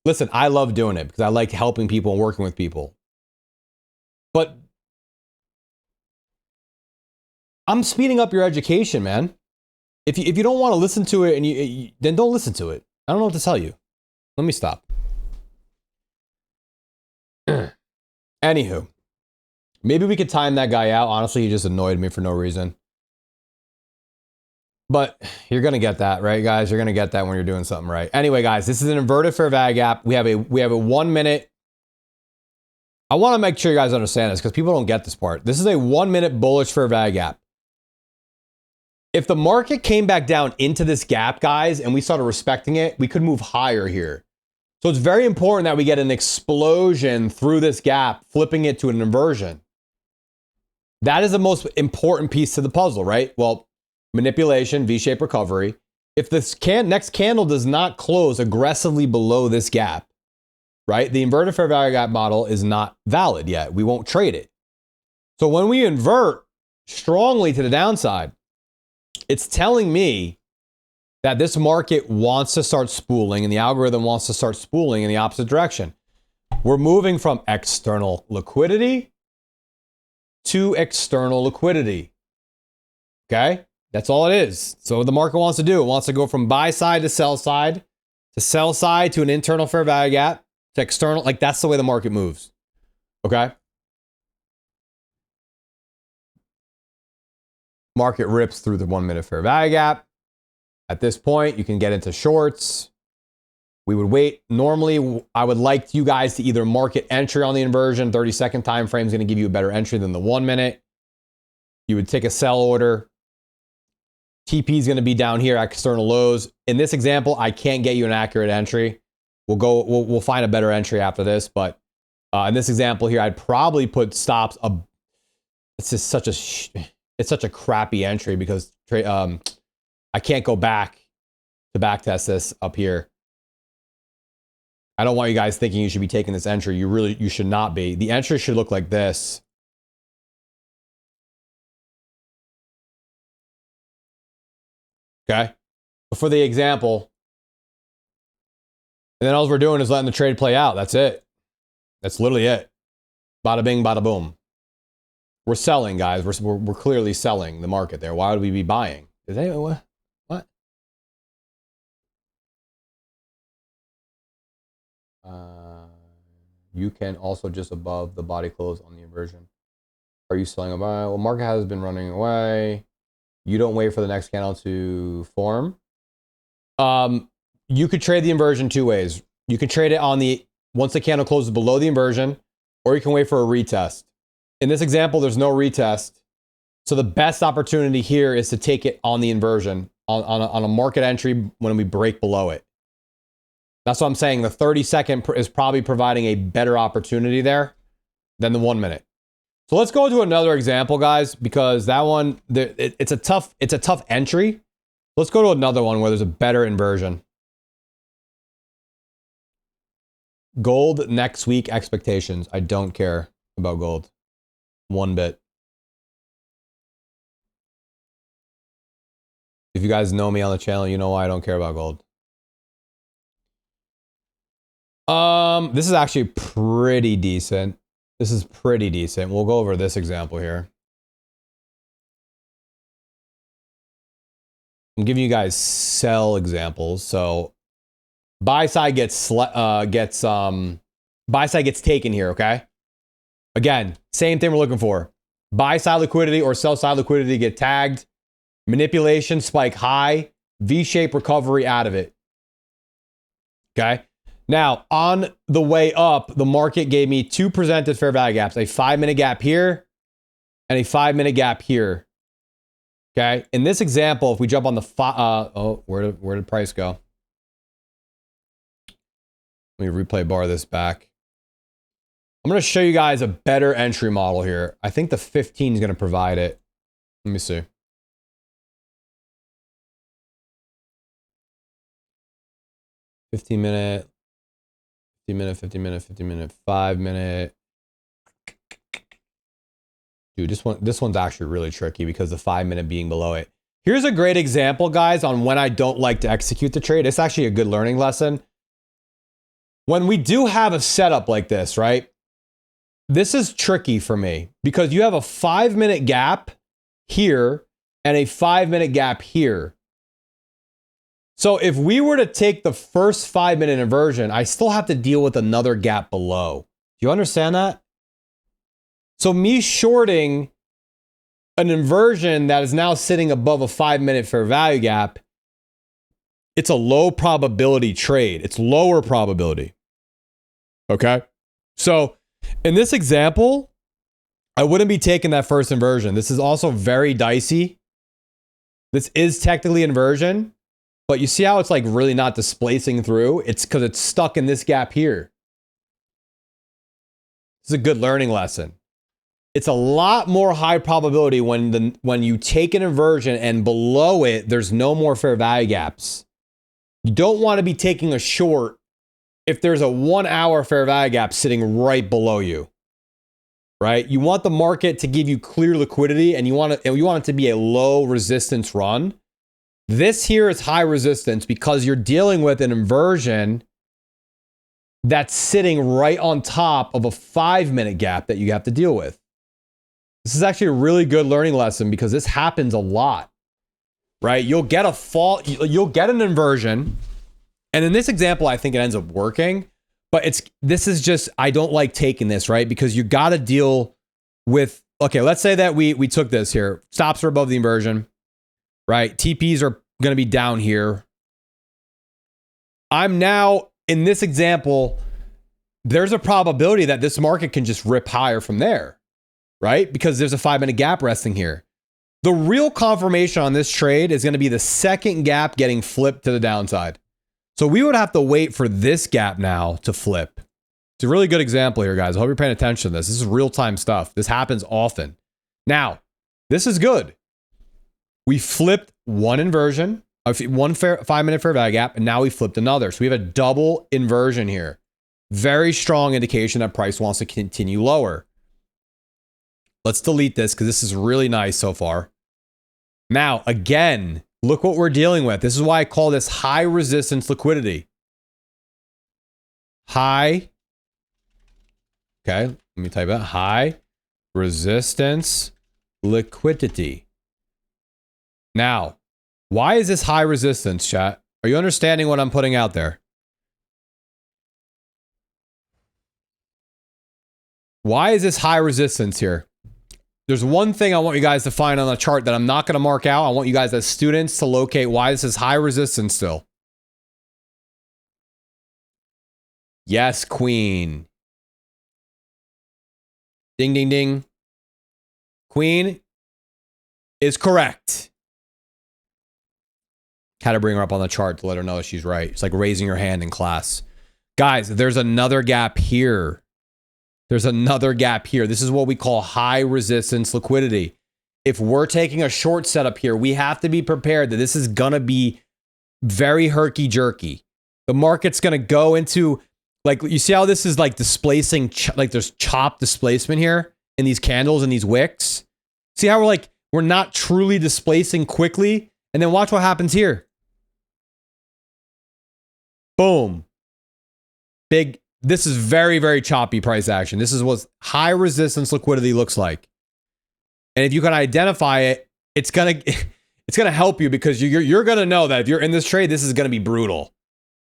listen, I love doing it because I like helping people and working with people. But I'm speeding up your education, man. If you don't want to listen to it, and then don't listen to it. I don't know what to tell you. Let me stop. Anywho, maybe we could time that guy out. Honestly, he just annoyed me for no reason. But you're gonna get that, right, guys? You're gonna get that when you're doing something right. Anyway, guys, this is an inverted fair value gap. We have a 1 minute. I want to make sure you guys understand this because people don't get this part. This is a 1 minute bullish fair value gap. If the market came back down into this gap, guys, and we started respecting it, we could move higher here. So it's very important that we get an explosion through this gap, flipping it to an inversion. That is the most important piece to the puzzle, right? Well, manipulation, V-shaped recovery. If this next candle does not close aggressively below this gap, right? The inverted fair value gap model is not valid yet. We won't trade it. So when we invert strongly to the downside, it's telling me that this market wants to start spooling and the algorithm wants to start spooling in the opposite direction. We're moving from external liquidity to external liquidity. Okay? That's all it is. So what the market wants to do, it wants to go from buy side to sell side to an internal fair value gap to external. Like that's the way the market moves. Okay? Market rips through the 1 minute fair value gap. At this point, you can get into shorts. We would wait. Normally, I would like you guys to either market entry on the inversion. 30-second time frame is going to give you a better entry than the 1 minute. You would take a sell order. TP is going to be down here at external lows. In this example, I can't get you an accurate entry. We'll find a better entry after this. But in this example here, I'd probably put stops. It's just such a crappy entry because I can't go back to backtest this up here. I don't want you guys thinking you should be taking this entry. You should not be. The entry should look like this. Okay. But for the example, and then all we're doing is letting the trade play out. That's it. That's literally it. Bada bing, bada boom. We're selling, guys. We're clearly selling the market there. Why would we be buying? Is anyone what? You can also just above the body close on the inversion. Are you selling a buy? Well, market has been running away. You don't wait for the next candle to form. You could trade the inversion two ways. You can trade it on once the candle closes below the inversion, or you can wait for a retest. In this example, there's no retest. So the best opportunity here is to take it on the inversion, on a market entry when we break below it. That's what I'm saying. The 30-second is probably providing a better opportunity there than the 1 minute. So let's go to another example, guys, because that one, it's a tough entry. Let's go to another one where there's a better inversion. Gold next week expectations. I don't care about gold one bit. If you guys know me on the channel, you know why I don't care about gold. This is actually pretty decent. This is pretty decent. We'll go over this example here. I'm giving you guys sell examples. So buy side gets taken here, okay? Again, same thing we're looking for. Buy side liquidity or sell side liquidity get tagged. Manipulation, spike high, V-shaped recovery out of it. Okay? Now, on the way up, the market gave me two presented fair value gaps, a 5-minute gap here and a 5-minute gap here. Okay? In this example, if we jump on the where did price go? Let me replay bar this back. I'm going to show you guys a better entry model here. I think the 15 is going to provide it. Let me see. $15 minute, 50 minute, 50 minute, 50 minute, 5 minute. Dude, this one's actually really tricky because the 5 minute being below it. Here's a great example, guys, on when I don't like to execute the trade. It's actually a good learning lesson. When we do have a setup like this, right? This is tricky for me because you have a 5-minute gap here and a 5-minute gap here. So if we were to take the first 5-minute inversion, I still have to deal with another gap below. Do you understand that? So me shorting an inversion that is now sitting above a 5-minute fair value gap, it's a low probability trade. It's lower probability. Okay? So in this example, I wouldn't be taking that first inversion. This is also very dicey. This is technically inversion. But you see how it's like really not displacing through? It's because it's stuck in this gap here. This is a good learning lesson. It's a lot more high probability when you take an inversion and below it, there's no more fair value gaps. You don't want to be taking a short if there's a 1 hour fair value gap sitting right below you. Right? You want the market to give you clear liquidity and you want it to be a low resistance run. This here is high resistance because you're dealing with an inversion that's sitting right on top of a 5-minute gap that you have to deal with. This is actually a really good learning lesson because this happens a lot, right? You'll get a fall, you'll get an inversion. And in this example, I think it ends up working, but this is just, I don't like taking this, right? Because you got to deal with, okay, let's say that we took this here. Stops are above the inversion. Right? TPs are going to be down here. I'm now, in this example, there's a probability that this market can just rip higher from there, right? Because there's a 5-minute gap resting here. The real confirmation on this trade is going to be the second gap getting flipped to the downside. So we would have to wait for this gap now to flip. It's a really good example here, guys. I hope you're paying attention to this. This is real-time stuff. This happens often. Now, this is good. We flipped one inversion, one 5-minute fair value gap, and now we flipped another. So we have a double inversion here. Very strong indication that price wants to continue lower. Let's delete this because this is really nice so far. Now, again, look what we're dealing with. This is why I call this high resistance liquidity. High. Okay, let me type that. High resistance liquidity. Now, why is this high resistance, chat? Are you understanding what I'm putting out there? Why is this high resistance here? There's one thing I want you guys to find on the chart that I'm not going to mark out. I want you guys as students to locate why this is high resistance still. Yes, queen. Ding, ding, ding. Queen is correct. Had to bring her up on the chart to let her know she's right. It's like raising your hand in class. Guys, there's another gap here. There's another gap here. This is what we call high resistance liquidity. If we're taking a short setup here, we have to be prepared that this is going to be very herky-jerky. The market's going to go into, like, you see how this is like displacing, like there's chop displacement here in these candles and these wicks? See how we're not truly displacing quickly? And then watch what happens here. Boom. Big. This is very, very choppy price action. This is what high resistance liquidity looks like. And if you can identify it, it's gonna help you, because you're gonna know that if you're in this trade, this is gonna be brutal.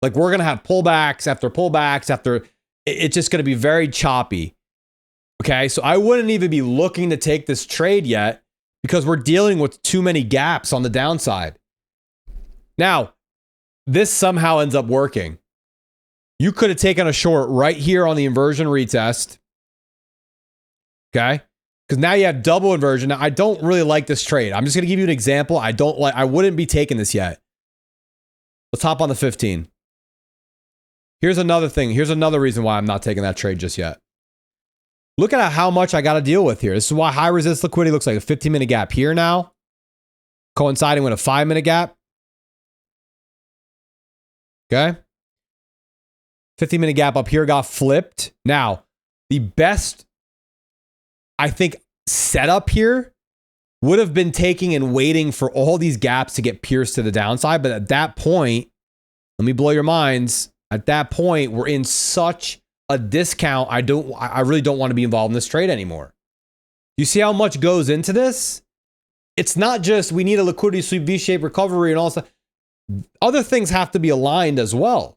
Like, we're gonna have pullbacks after pullbacks after. It's just gonna be very choppy. Okay, so I wouldn't even be looking to take this trade yet, because we're dealing with too many gaps on the downside. Now, this somehow ends up working. You could have taken a short right here on the inversion retest. Okay? Because now you have double inversion. Now, I don't really like this trade. I'm just going to give you an example. I wouldn't be taking this yet. Let's hop on the 15. Here's another thing. Here's another reason why I'm not taking that trade just yet. Look at how much I got to deal with here. This is why high resist liquidity looks like a 15-minute gap here now, coinciding with a 5-minute gap. Okay? 15-minute gap up here got flipped. Now, the best, I think, setup here would have been taking and waiting for all these gaps to get pierced to the downside. But at that point, let me blow your minds. At that point, we're in such a discount. I really don't want to be involved in this trade anymore. You see how much goes into this? It's not just we need a liquidity sweep, V-shaped recovery and all stuff. Other things have to be aligned as well.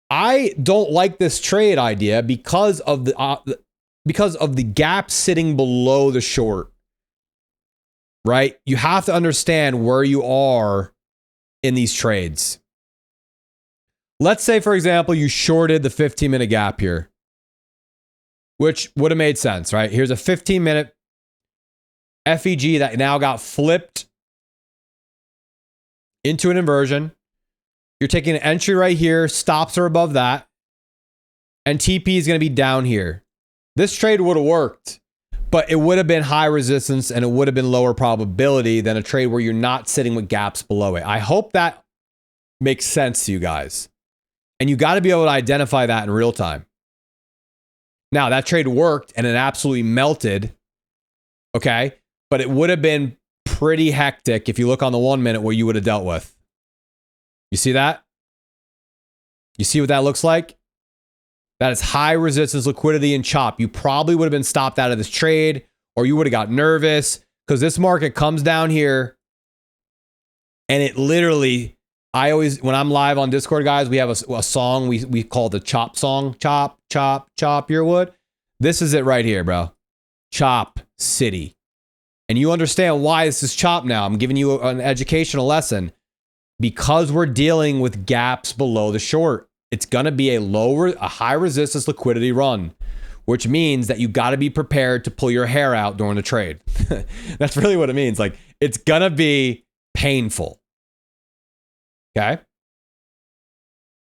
I don't like this trade idea because of the gap sitting below the short. Right? You have to understand where you are in these trades. Let's say, for example, you shorted the 15-minute gap here, which would have made sense, right? Here's a 15-minute FEG that now got flipped into an inversion. You're taking an entry right here, stops are above that, and TP is going to be down here. This trade would have worked, but it would have been high resistance and it would have been lower probability than a trade where you're not sitting with gaps below it. I hope that makes sense to you guys. And you got to be able to identify that in real time. Now, that trade worked and it absolutely melted. Okay. But it would have been pretty hectic if you look on the 1 minute what you would have dealt with. You see that? You see what that looks like? That is high resistance liquidity and chop. You probably would have been stopped out of this trade, or you would have got nervous, because this market comes down here and it literally, I always, when I'm live on Discord, guys, we have a song we call the chop song. Chop, chop, chop your wood. This is it right here, bro. Chop City. And you understand why this is chop now. I'm giving you an educational lesson. Because we're dealing with gaps below the short, it's going to be a high resistance liquidity run, which means that you got to be prepared to pull your hair out during the trade. That's really what it means. Like, it's going to be painful. Okay.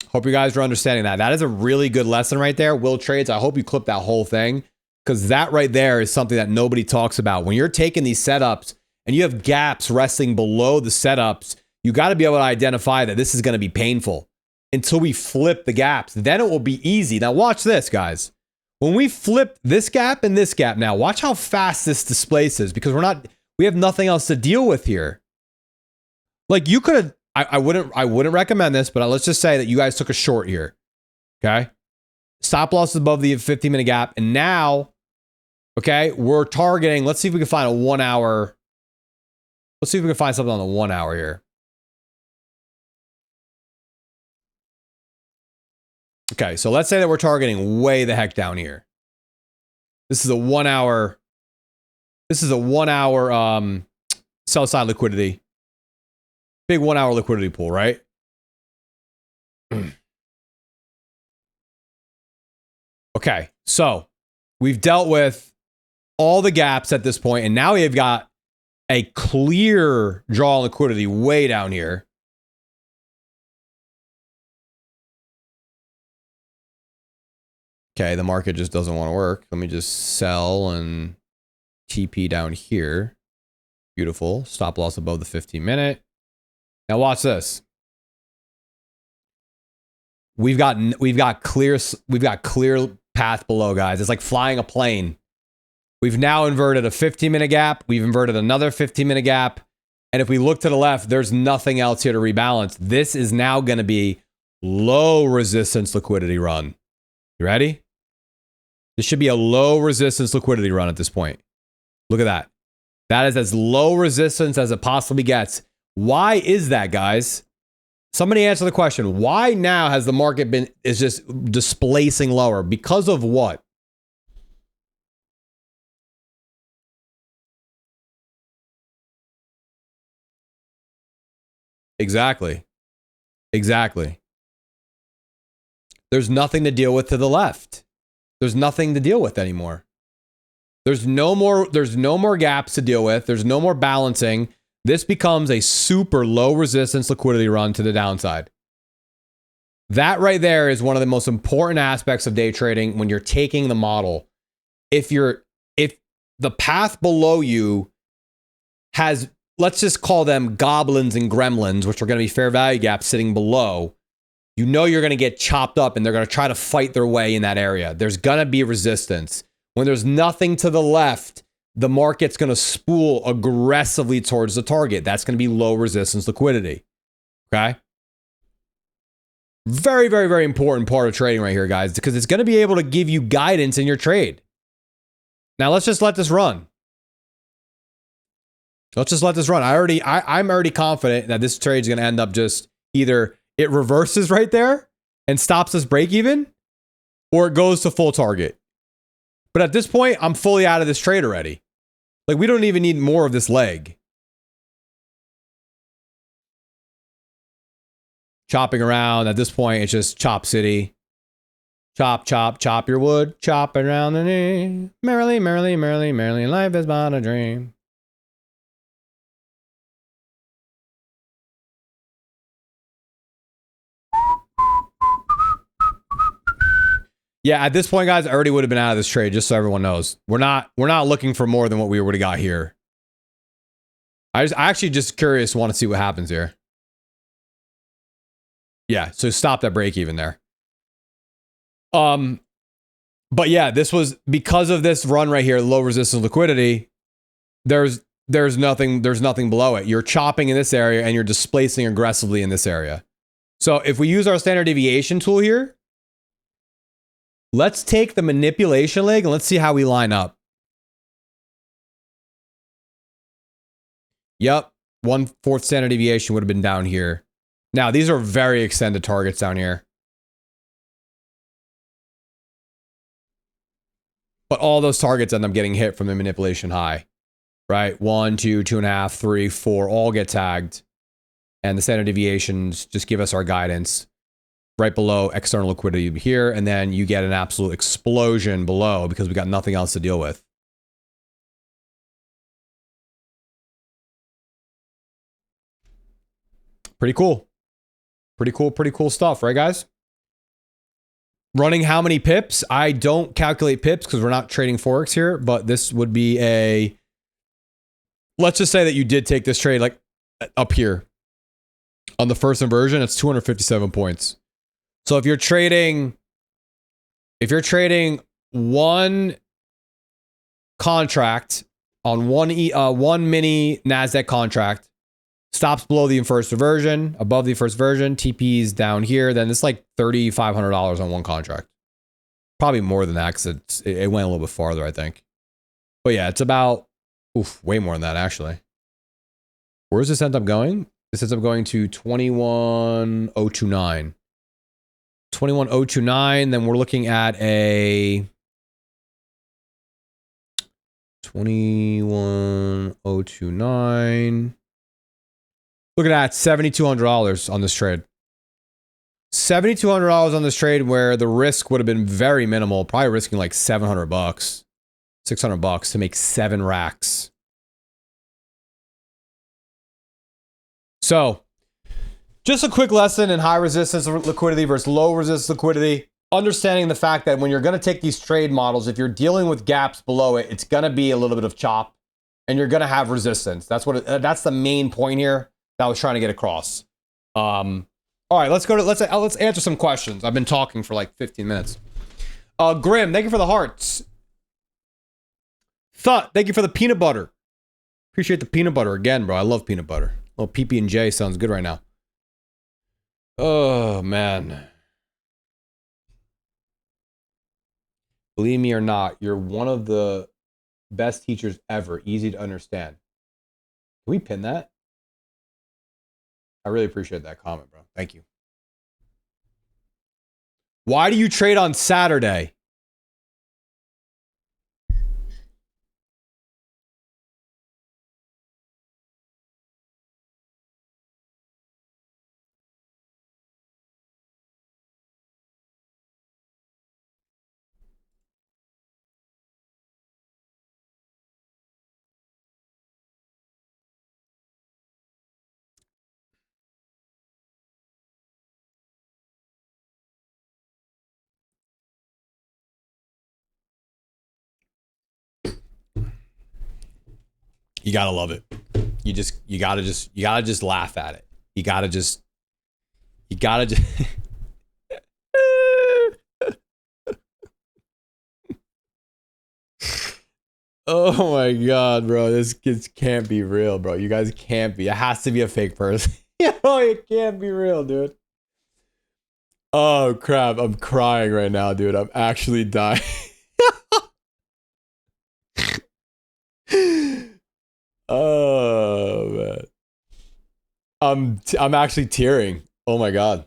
Hope you guys are understanding that. That is a really good lesson right there. Will trades. I hope you clip that whole thing, because that right there is something that nobody talks about. When you're taking these setups and you have gaps resting below the setups, you got to be able to identify that this is going to be painful until we flip the gaps. Then it will be easy. Now watch this, guys. When we flip this gap and this gap now, watch how fast this displaces, because we have nothing else to deal with here. Like, you could have, I wouldn't recommend this, but let's just say that you guys took a short here. Okay. Stop loss is above the 15-minute gap. And now, okay, we're targeting, let's see if we can find a 1 hour. Let's see if we can find something on the 1 hour here. Okay, so let's say that we're targeting way the heck down here. This is a 1 hour. This is a 1 hour sell side liquidity. Big 1 hour liquidity pool, right? Okay, so We've dealt with all the gaps at this point, and now we've got a clear draw on liquidity way down here. Okay, the market just doesn't want to work. Let me just sell and TP down here. Beautiful. Stop loss above the 15-minute. Now watch this. We've got clear path below, guys. It's like flying a plane. We've now inverted a 15-minute gap. We've inverted another 15-minute gap. And if we look to the left, there's nothing else here to rebalance. This is now going to be low resistance liquidity run. You ready? This should be a low resistance liquidity run at this point. Look at that. That is as low resistance as it possibly gets. Why is that, guys? Somebody answer the question. Why now has the market is just displacing lower? Because of what? Exactly. Exactly. There's nothing to deal with to the left. There's nothing to deal with anymore. There's no more gaps to deal with. There's no more balancing. This becomes a super low resistance liquidity run to the downside. That right there is one of the most important aspects of day trading when you're taking the model. If the path below you has, let's just call them goblins and gremlins, which are going to be fair value gaps sitting below, you know you're going to get chopped up and they're going to try to fight their way in that area. There's going to be resistance. When there's nothing to the left, the market's going to spool aggressively towards the target. That's going to be low resistance liquidity. Okay? Very, very, very important part of trading right here, guys, because it's going to be able to give you guidance in your trade. Now, let's just let this run. Let's just let this run. I'm already confident that this trade is going to end up just either it reverses right there and stops this break even, or it goes to full target. But at this point, I'm fully out of this trade already. Like, we don't even need more of this leg. Chopping around. At this point, it's just chop city. Chop, chop, chop your wood. Chop around the knee. Merrily, merrily, merrily, merrily. Life is but a dream. Yeah, at this point, guys, I already would have been out of this trade, just so everyone knows. We're not looking for more than what we would have got here. I actually just curious, want to see what happens here. Yeah, so stop that break even there. But yeah, this was because of this run right here, low resistance liquidity. There's nothing below it. You're chopping in this area and you're displacing aggressively in this area. So if we use our standard deviation tool here, let's take the manipulation leg and let's see how we line up. Yep, 1/4 standard deviation would have been down here. Now, these are very extended targets down here. But all those targets end up getting hit from the manipulation high, right? 1, 2, 2.5, 3, 4, all get tagged. And the standard deviations just give us our guidance. Right below external liquidity here, and then you get an absolute explosion below because we got nothing else to deal with. Pretty cool. Pretty cool stuff, right, guys? Running how many pips? I don't calculate pips because we're not trading Forex here, but this would be a... Let's just say that you did take this trade like up here. On the first inversion, it's 257 points. So if you're trading one contract on one mini NASDAQ contract, stops below the first inversion, above the first inversion, TP's down here, then it's like $3,500 on one contract. Probably more than that because it went a little bit farther, I think. But yeah, it's about, way more than that actually. Where does this end up going? This ends up going to 21,029. 21,029, then we're looking at a 21,029. Look at that, $7,200 on this trade. $7,200 on this trade where the risk would have been very minimal, probably risking like $700, $600 to make 7 racks. So, just a quick lesson in high resistance liquidity versus low resistance liquidity. Understanding the fact that when you're going to take these trade models, if you're dealing with gaps below it, it's going to be a little bit of chop, and you're going to have resistance. That's that's the main point here that I was trying to get across. All right, let's answer some questions. I've been talking for like 15 minutes. Grim, thank you for the hearts. Thought, thank you for the peanut butter. Appreciate the peanut butter again, bro. I love peanut butter. Oh, PB&J sounds good right now. Oh, man. Believe me or not, you're one of the best teachers ever. Easy to understand. Can we pin that? I really appreciate that comment, bro. Thank you. Why do you trade on Saturday? You gotta love it. You gotta just laugh at it. You gotta just Oh my god, bro. This can't be real, bro. You guys can't be. It has to be a fake person. It can't be real, dude. Oh crap. I'm crying right now, dude. I'm actually dying. Oh man. I'm actually tearing. Oh my god.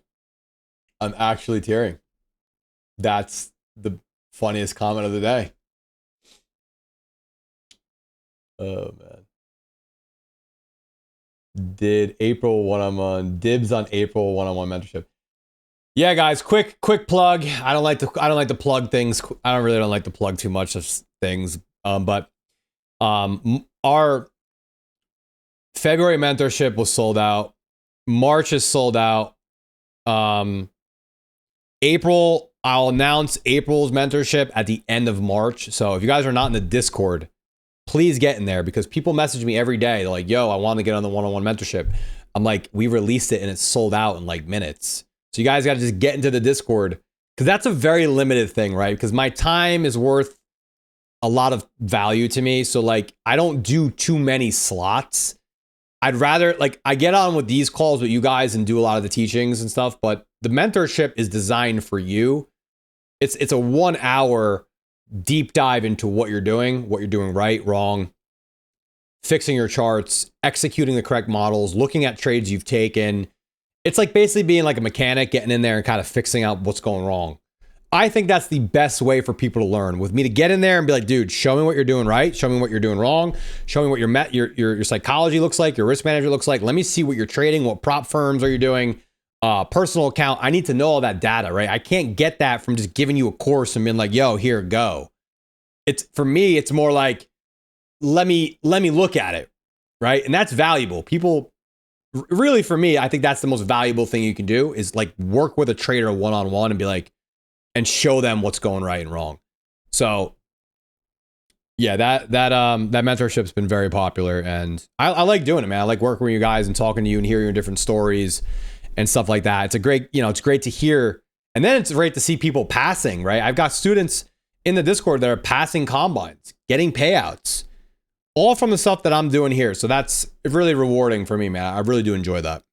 I'm actually tearing. That's the funniest comment of the day. Oh man. Did April one-on-one dibs on April one-on-one mentorship? Yeah, guys, quick plug. I don't like to plug things. I don't like to plug too much of things. But our February mentorship was sold out. March is sold out. April, I'll announce April's mentorship at the end of March. So if you guys are not in the Discord, please get in there, because people message me every day. They're like, yo, I want to get on the one-on-one mentorship. I'm like, we released it and it's sold out in like minutes. So you guys got to just get into the Discord, because that's a very limited thing, right? Because my time is worth a lot of value to me. So like, I don't do too many slots. I'd rather, like, I get on with these calls with you guys and do a lot of the teachings and stuff, but the mentorship is designed for you. It's a 1 hour deep dive into what you're doing right, wrong, fixing your charts, executing the correct models, looking at trades you've taken. It's like basically being like a mechanic, getting in there and kind of fixing out what's going wrong. I think that's the best way for people to learn, with me to get in there and be like, dude, show me what you're doing right. Show me what you're doing wrong. Show me what your psychology looks like, your risk manager looks like. Let me see what you're trading, what prop firms are you doing, personal account. I need to know all that data, right? I can't get that from just giving you a course and being like, yo, here, go. It's, for me, it's more like, let me look at it, right? And that's valuable. People, really, for me, I think that's the most valuable thing you can do, is like work with a trader one-on-one and be like, and show them what's going right and wrong. So yeah, that mentorship's been very popular, and I like doing it, man. I like working with you guys and talking to you and hearing your different stories and stuff like that. It's a great, it's great to hear. And then it's great to see people passing, right? I've got students in the Discord that are passing combines, getting payouts, all from the stuff that I'm doing here. So that's really rewarding for me, man. I really do enjoy that.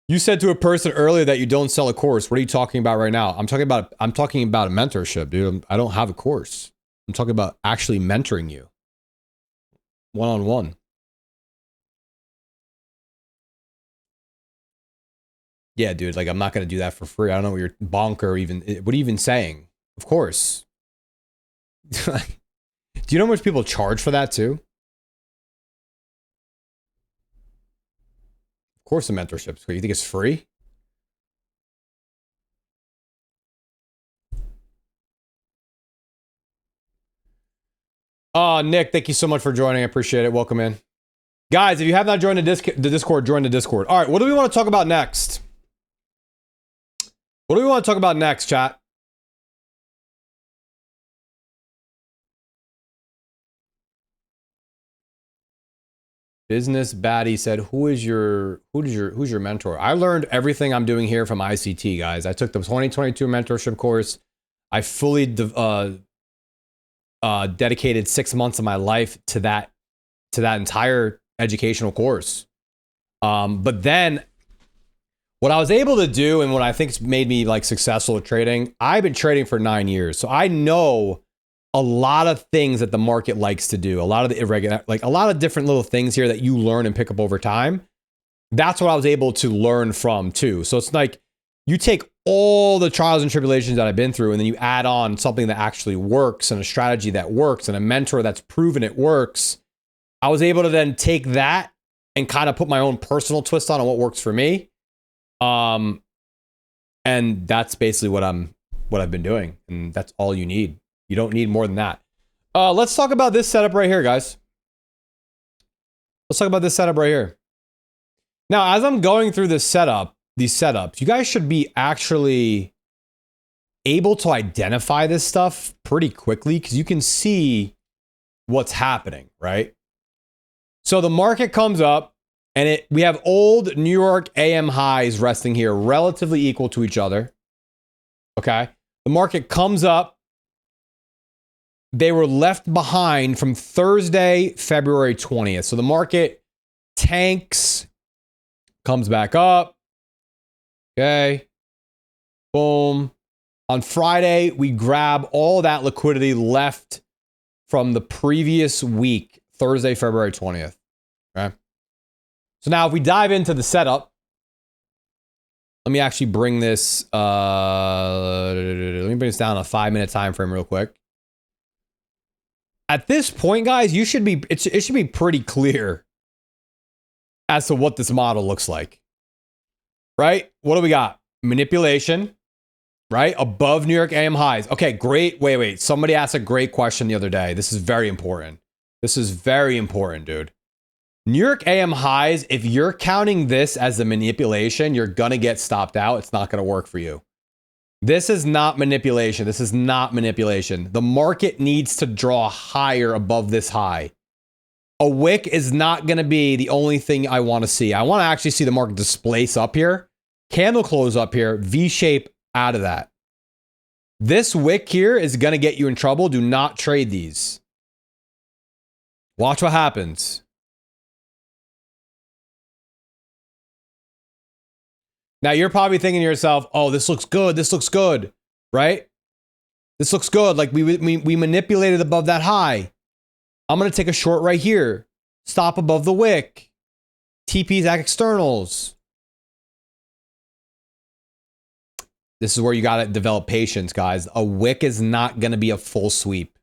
You said to a person earlier that you don't sell a course. What are you talking about right now? I'm talking about a mentorship, dude. I don't have a course. I'm talking about actually mentoring you one-on-one. Yeah, dude, like, I'm not going to do that for free. I don't know what you're bonker even. What are you even saying? Of course. Do you know how much people charge for that too? Of course the mentorship's free. You think it's free? Oh, Nick, thank you so much for joining. I appreciate it. Welcome in. Guys, if you have not joined the Discord, join the Discord. All right, what do we want to talk about next? What do we want to talk about next, chat? Business Baddie said, who's your mentor? I learned everything I'm doing here from ICT, guys. I took the 2022 mentorship course. I fully dedicated 6 months of my life to that entire educational course. But then what I was able to do, and what I think's made me like successful at trading, I've been trading for 9 years. So I know a lot of things that the market likes to do, a lot of the irregular, like a lot of different little things here that you learn and pick up over time. That's what I was able to learn from too. So it's like you take all the trials and tribulations that I've been through, and then you add on something that actually works and a strategy that works and a mentor that's proven it works. I was able to then take that and kind of put my own personal twist on what works for me. And that's basically what I've been doing. And that's all you need. You don't need more than that. Let's talk about this setup right here, guys. Let's talk about this setup right here. Now, as I'm going through this setup, these setups, you guys should be actually able to identify this stuff pretty quickly because you can see what's happening, right? So the market comes up and we have old New York AM highs resting here relatively equal to each other. Okay. The market comes up. They were left behind from Thursday, February 20th. So the market tanks, comes back up. Okay. Boom. On Friday, we grab all that liquidity left from the previous week, Thursday, February 20th. Okay. So now if we dive into the setup, let me actually bring this, let me bring this down a 5-minute time frame real quick. At this point, guys, it should be pretty clear as to what this model looks like, right? What do we got? Manipulation, right? Above New York AM highs. Okay, great. Wait. Somebody asked a great question the other day. This is very important. This is very important, dude. New York AM highs, if you're counting this as a manipulation, you're going to get stopped out. It's not going to work for you. This is not manipulation. This is not manipulation. The market needs to draw higher above this high. A wick is not going to be the only thing I want to see. I want to actually see the market displace up here, candle close up here, V-shape out of that. This wick here is going to get you in trouble. Do not trade these. Watch what happens. Now you're probably thinking to yourself, oh, this looks good. This looks good, right? This looks good. Like we manipulated above that high. I'm going to take a short right here. Stop above the wick. TPs at externals. This is where you got to develop patience, guys. A wick is not going to be a full sweep.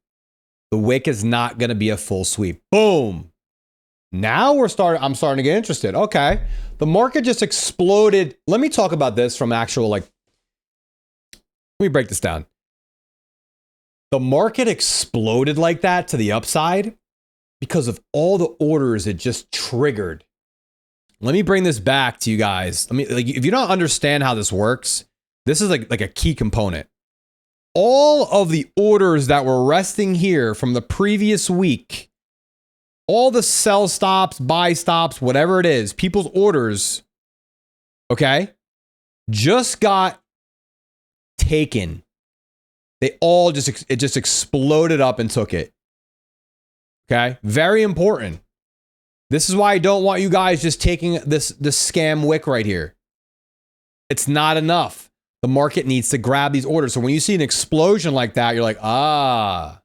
The wick is not going to be a full sweep. Boom. Now I'm starting to get interested. Okay. The market just exploded. Let me talk about this from actual, let me break this down. The market exploded like that to the upside because of all the orders it just triggered. Let me bring this back to you guys. If you don't understand how this works, this is like a key component. All of the orders that were resting here from the previous week, all the sell stops, buy stops, whatever it is, people's orders, okay, just got taken. They all it just exploded up and took it. Okay, very important. This is why I don't want you guys just taking this scam wick right here. It's not enough. The market needs to grab these orders. So when you see an explosion like that, you're like, ah,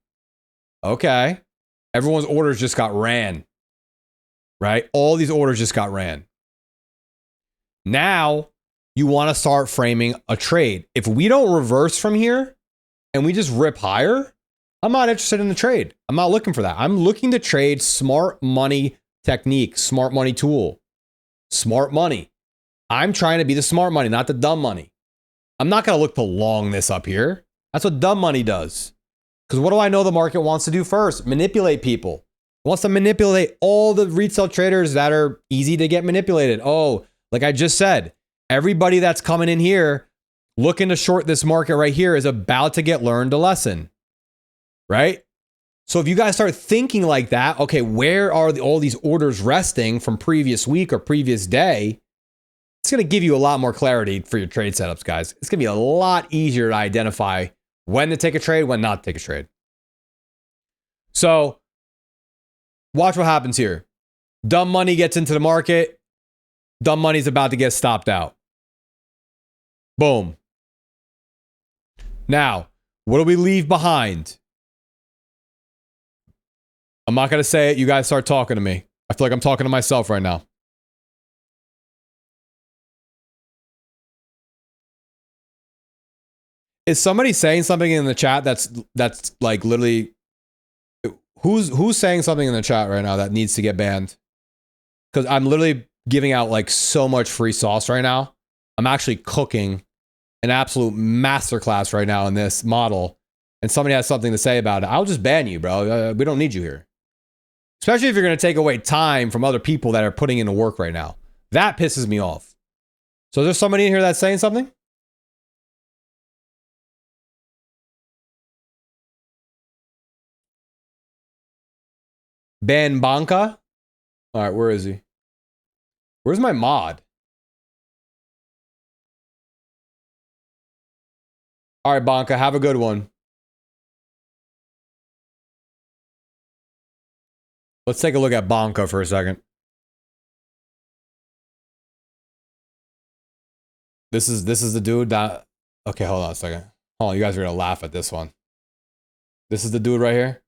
okay. Everyone's orders just got ran, right? All these orders just got ran. Now you want to start framing a trade. If we don't reverse from here and we just rip higher, I'm not interested in the trade. I'm not looking for that. I'm looking to trade smart money technique, smart money tool, smart money. I'm trying to be the smart money, not the dumb money. I'm not going to look to long this up here. That's what dumb money does. Because what do I know the market wants to do first? Manipulate people. It wants to manipulate all the retail traders that are easy to get manipulated. Oh, like I just said, everybody that's coming in here looking to short this market right here is about to get learned a lesson, right? So if you guys start thinking like that, okay, where are all these orders resting from previous week or previous day? It's going to give you a lot more clarity for your trade setups, guys. It's going to be a lot easier to identify when to take a trade, when not to take a trade. So watch what happens here. Dumb money gets into the market. Dumb money's about to get stopped out. Boom. Now, what do we leave behind? I'm not going to say it. You guys start talking to me. I feel like I'm talking to myself right now. Is somebody saying something in the chat that's like literally who's saying something in the chat right now that needs to get banned? Because I'm literally giving out like so much free sauce right now. I'm actually cooking an absolute masterclass right now in this model, and somebody has something to say about it. I'll just ban you, bro. We don't need you here. Especially if you're going to take away time from other people that are putting into work right now. That pisses me off. So is there somebody in here that's saying something? Ban Banca? All right, where is he? Where's my mod? All right, Banca, have a good one. Let's take a look at Banca for a second. This is the dude that... Okay, hold on a second. Hold on, you guys are going to laugh at this one. This is the dude right here.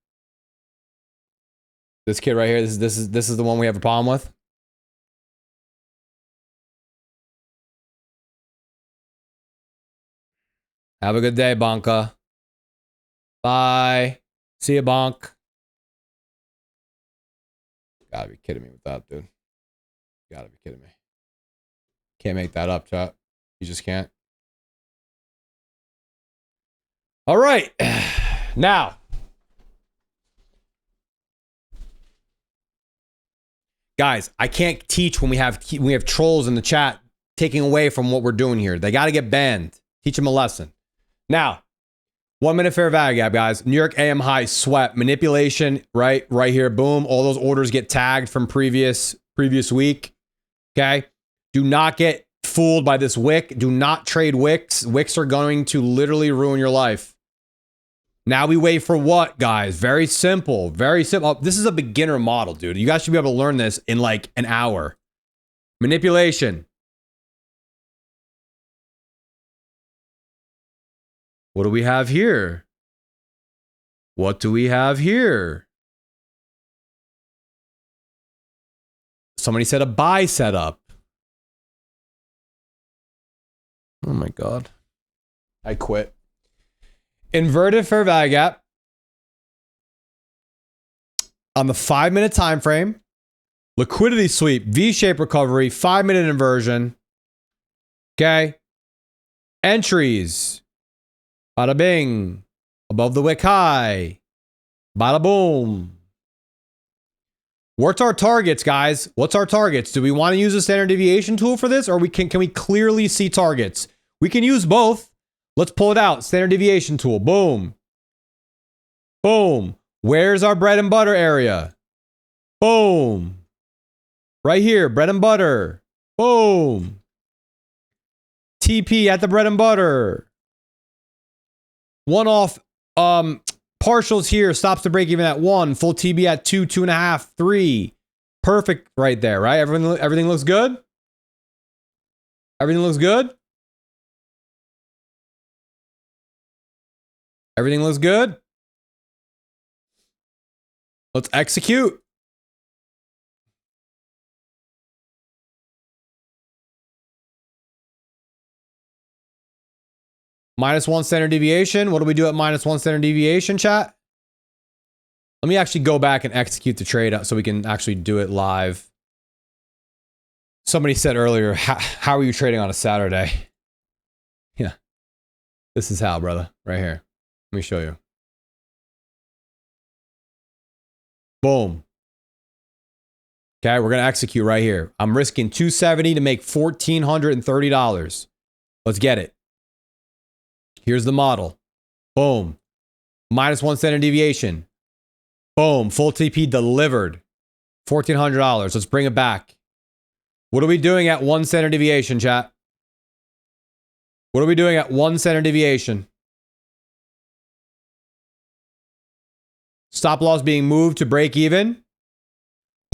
This kid right here, this is the one we have a problem with. Have a good day, Banca. Bye. See you, Bonk. Gotta be kidding me with that, dude. Gotta be kidding me. Can't make that up, chat. You just can't. All right. Now. Guys, I can't teach when we have trolls in the chat taking away from what we're doing here. They got to get banned. Teach them a lesson. Now, 1 minute fair value gap, guys. New York AM high swept manipulation, right here. Boom. All those orders get tagged from previous week. Okay. Do not get fooled by this wick. Do not trade wicks. Wicks are going to literally ruin your life. Now we wait for what, guys? Very simple. Very simple. This is a beginner model, dude. You guys should be able to learn this in like an hour. Manipulation. What do we have here? What do we have here? Somebody said a buy setup. Oh my God. I quit. Inverted fair value gap on the 5 minute time frame. Liquidity sweep, V-shaped recovery, 5 minute inversion. Okay. Entries. Bada bing. Above the wick high. Bada boom. What's our targets, guys? What's our targets? Do we want to use a standard deviation tool for this, or can we clearly see targets? We can use both. Let's pull it out. Standard deviation tool. Boom. Boom. Where's our bread and butter area? Boom. Right here. Bread and butter. Boom. TP at the bread and butter. One off partials here. Stops the break even at 1. Full TB at 2, 2.5, 3. Perfect right there, right? Everything looks good? Everything looks good? Everything looks good? Let's execute. -1 standard deviation. What do we do at -1 standard deviation, chat? Let me actually go back and execute the trade so we can actually do it live. Somebody said earlier, how are you trading on a Saturday? Yeah. This is how, brother. Right here. Let me show you. Boom. Okay, we're going to execute right here. I'm risking $270 to make $1,430. Let's get it. Here's the model. Boom. Minus 1 standard deviation. Boom. Full TP delivered. $1,400. Let's bring it back. What are we doing at 1 standard deviation, chat? What are we doing at 1 standard deviation? Stop loss being moved to break even.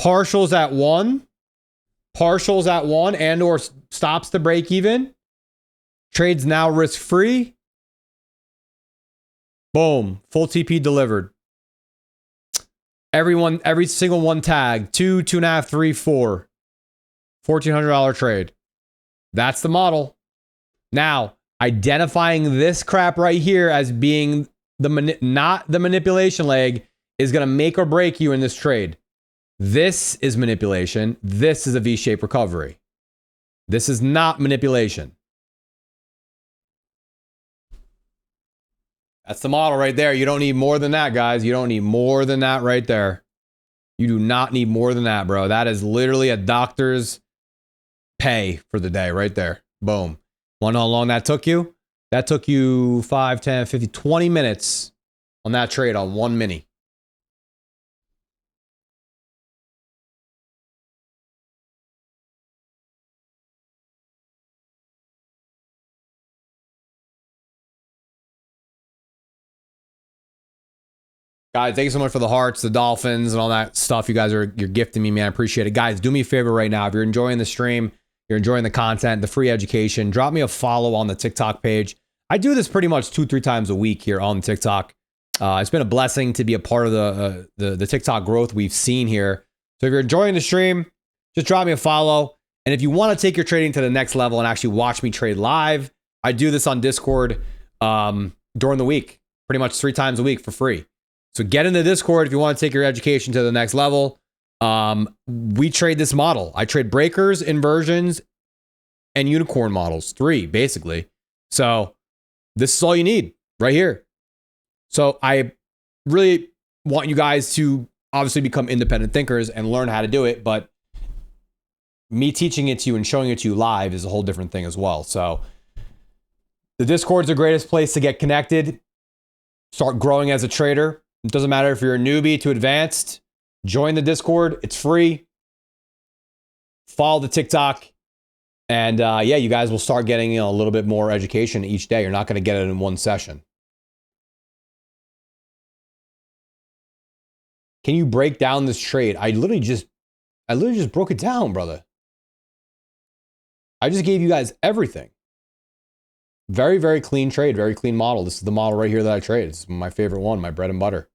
Partials at 1. Partials at 1 and or stops to break even. Trades now risk free. Boom. Full TP delivered. Every single one tag. 2, 2.5, 3, 4. $1,400 trade. That's the model. Now, identifying this crap right here as being not the manipulation leg is going to make or break you in this trade. This is manipulation. This is a V-shaped recovery. This is not manipulation. That's the model right there. You don't need more than that, guys. You don't need more than that right there. You do not need more than that, bro. That is literally a doctor's pay for the day right there. Boom. Want to know how long that took you? That took you 5, 10, 50, 20 minutes on that trade on 1 mini. Guys, thank you so much for the hearts, the dolphins, and all that stuff you're gifting me, man. I appreciate it. Guys, do me a favor right now. If you're enjoying the stream, you're enjoying the content, the free education, drop me a follow on the TikTok page. I do this pretty much 2-3 times a week here on TikTok. It's been a blessing to be a part of the TikTok growth we've seen here. So if you're enjoying the stream, just drop me a follow. And if you want to take your trading to the next level and actually watch me trade live, I do this on Discord during the week, pretty much 3 times a week for free. So get into Discord if you want to take your education to the next level. We trade this model. I trade breakers, inversions, and unicorn models. 3, basically. So this is all you need right here. So I really want you guys to obviously become independent thinkers and learn how to do it. But me teaching it to you and showing it to you live is a whole different thing as well. So the Discord's the greatest place to get connected. Start growing as a trader. It doesn't matter if you're a newbie to advanced. Join the Discord. It's free. Follow the TikTok. And yeah, you guys will start getting a little bit more education each day. You're not going to get it in one session. Can you break down this trade? I literally just broke it down, brother. I just gave you guys everything. Very, very clean trade. Very clean model. This is the model right here that I trade. It's my favorite one, my bread and butter.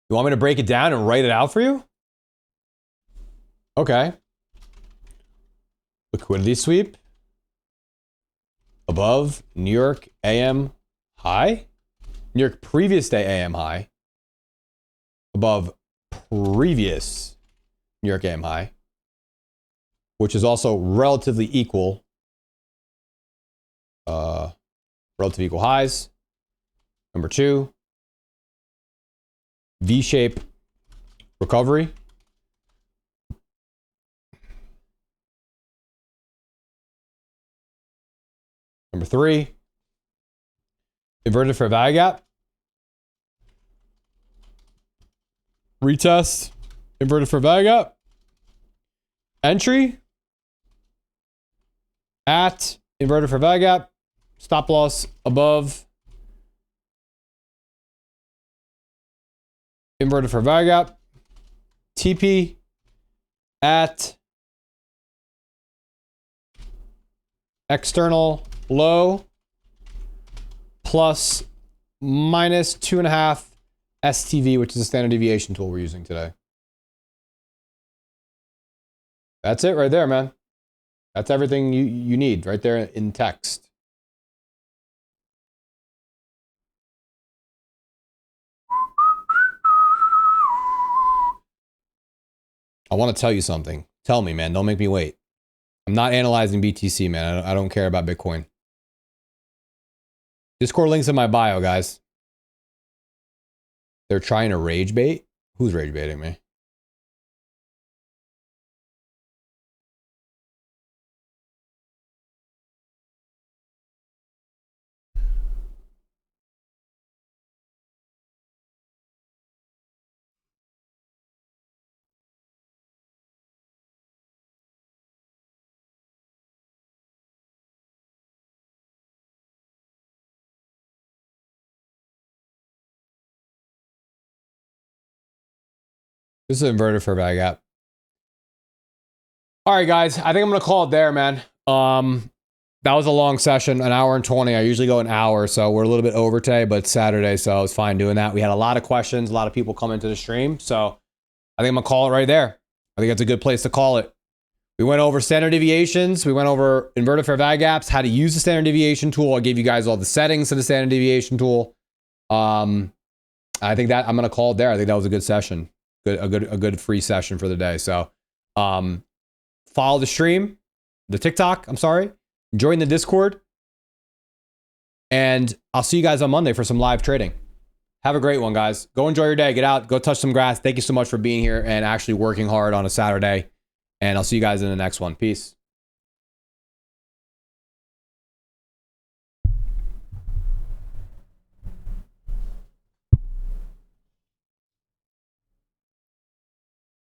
You want me to break it down and write it out for you? Okay. Liquidity sweep. Above New York AM high. New York previous day AM high. Above previous New York AM high. Which is also relatively equal. Relative equal highs. Number 2. V-shape recovery. Number 3, inverted fair value gap. Retest, inverted fair value gap. Entry at inverted fair value gap. Stop loss above inverted fair value gap. TP at external low plus minus 2.5 STV, which is a standard deviation tool we're using today. That's it right there, man. That's everything you need right there in text. I want to tell you something. Tell me, man. Don't make me wait. I'm not analyzing BTC, man. I don't care about Bitcoin. Discord links in my bio, guys. They're trying to rage bait? Who's rage baiting me? This is an inverted fair value gap. All right, guys. I think I'm going to call it there, man. That was a long session, an hour and 20. I usually go an hour, so we're a little bit over today, but it's Saturday, so I was fine doing that. We had a lot of questions, a lot of people come into the stream, so I think I'm going to call it right there. I think that's a good place to call it. We went over standard deviations. We went over inverted fair value gaps, how to use the standard deviation tool. I gave you guys all the settings of the standard deviation tool. I think that I'm going to call it there. I think that was a good session. A good free session for the day. So follow the stream, the TikTok, I'm sorry. Join the Discord. And I'll see you guys on Monday for some live trading. Have a great one, guys. Go enjoy your day. Get out. Go touch some grass. Thank you so much for being here and actually working hard on a Saturday. And I'll see you guys in the next one. Peace.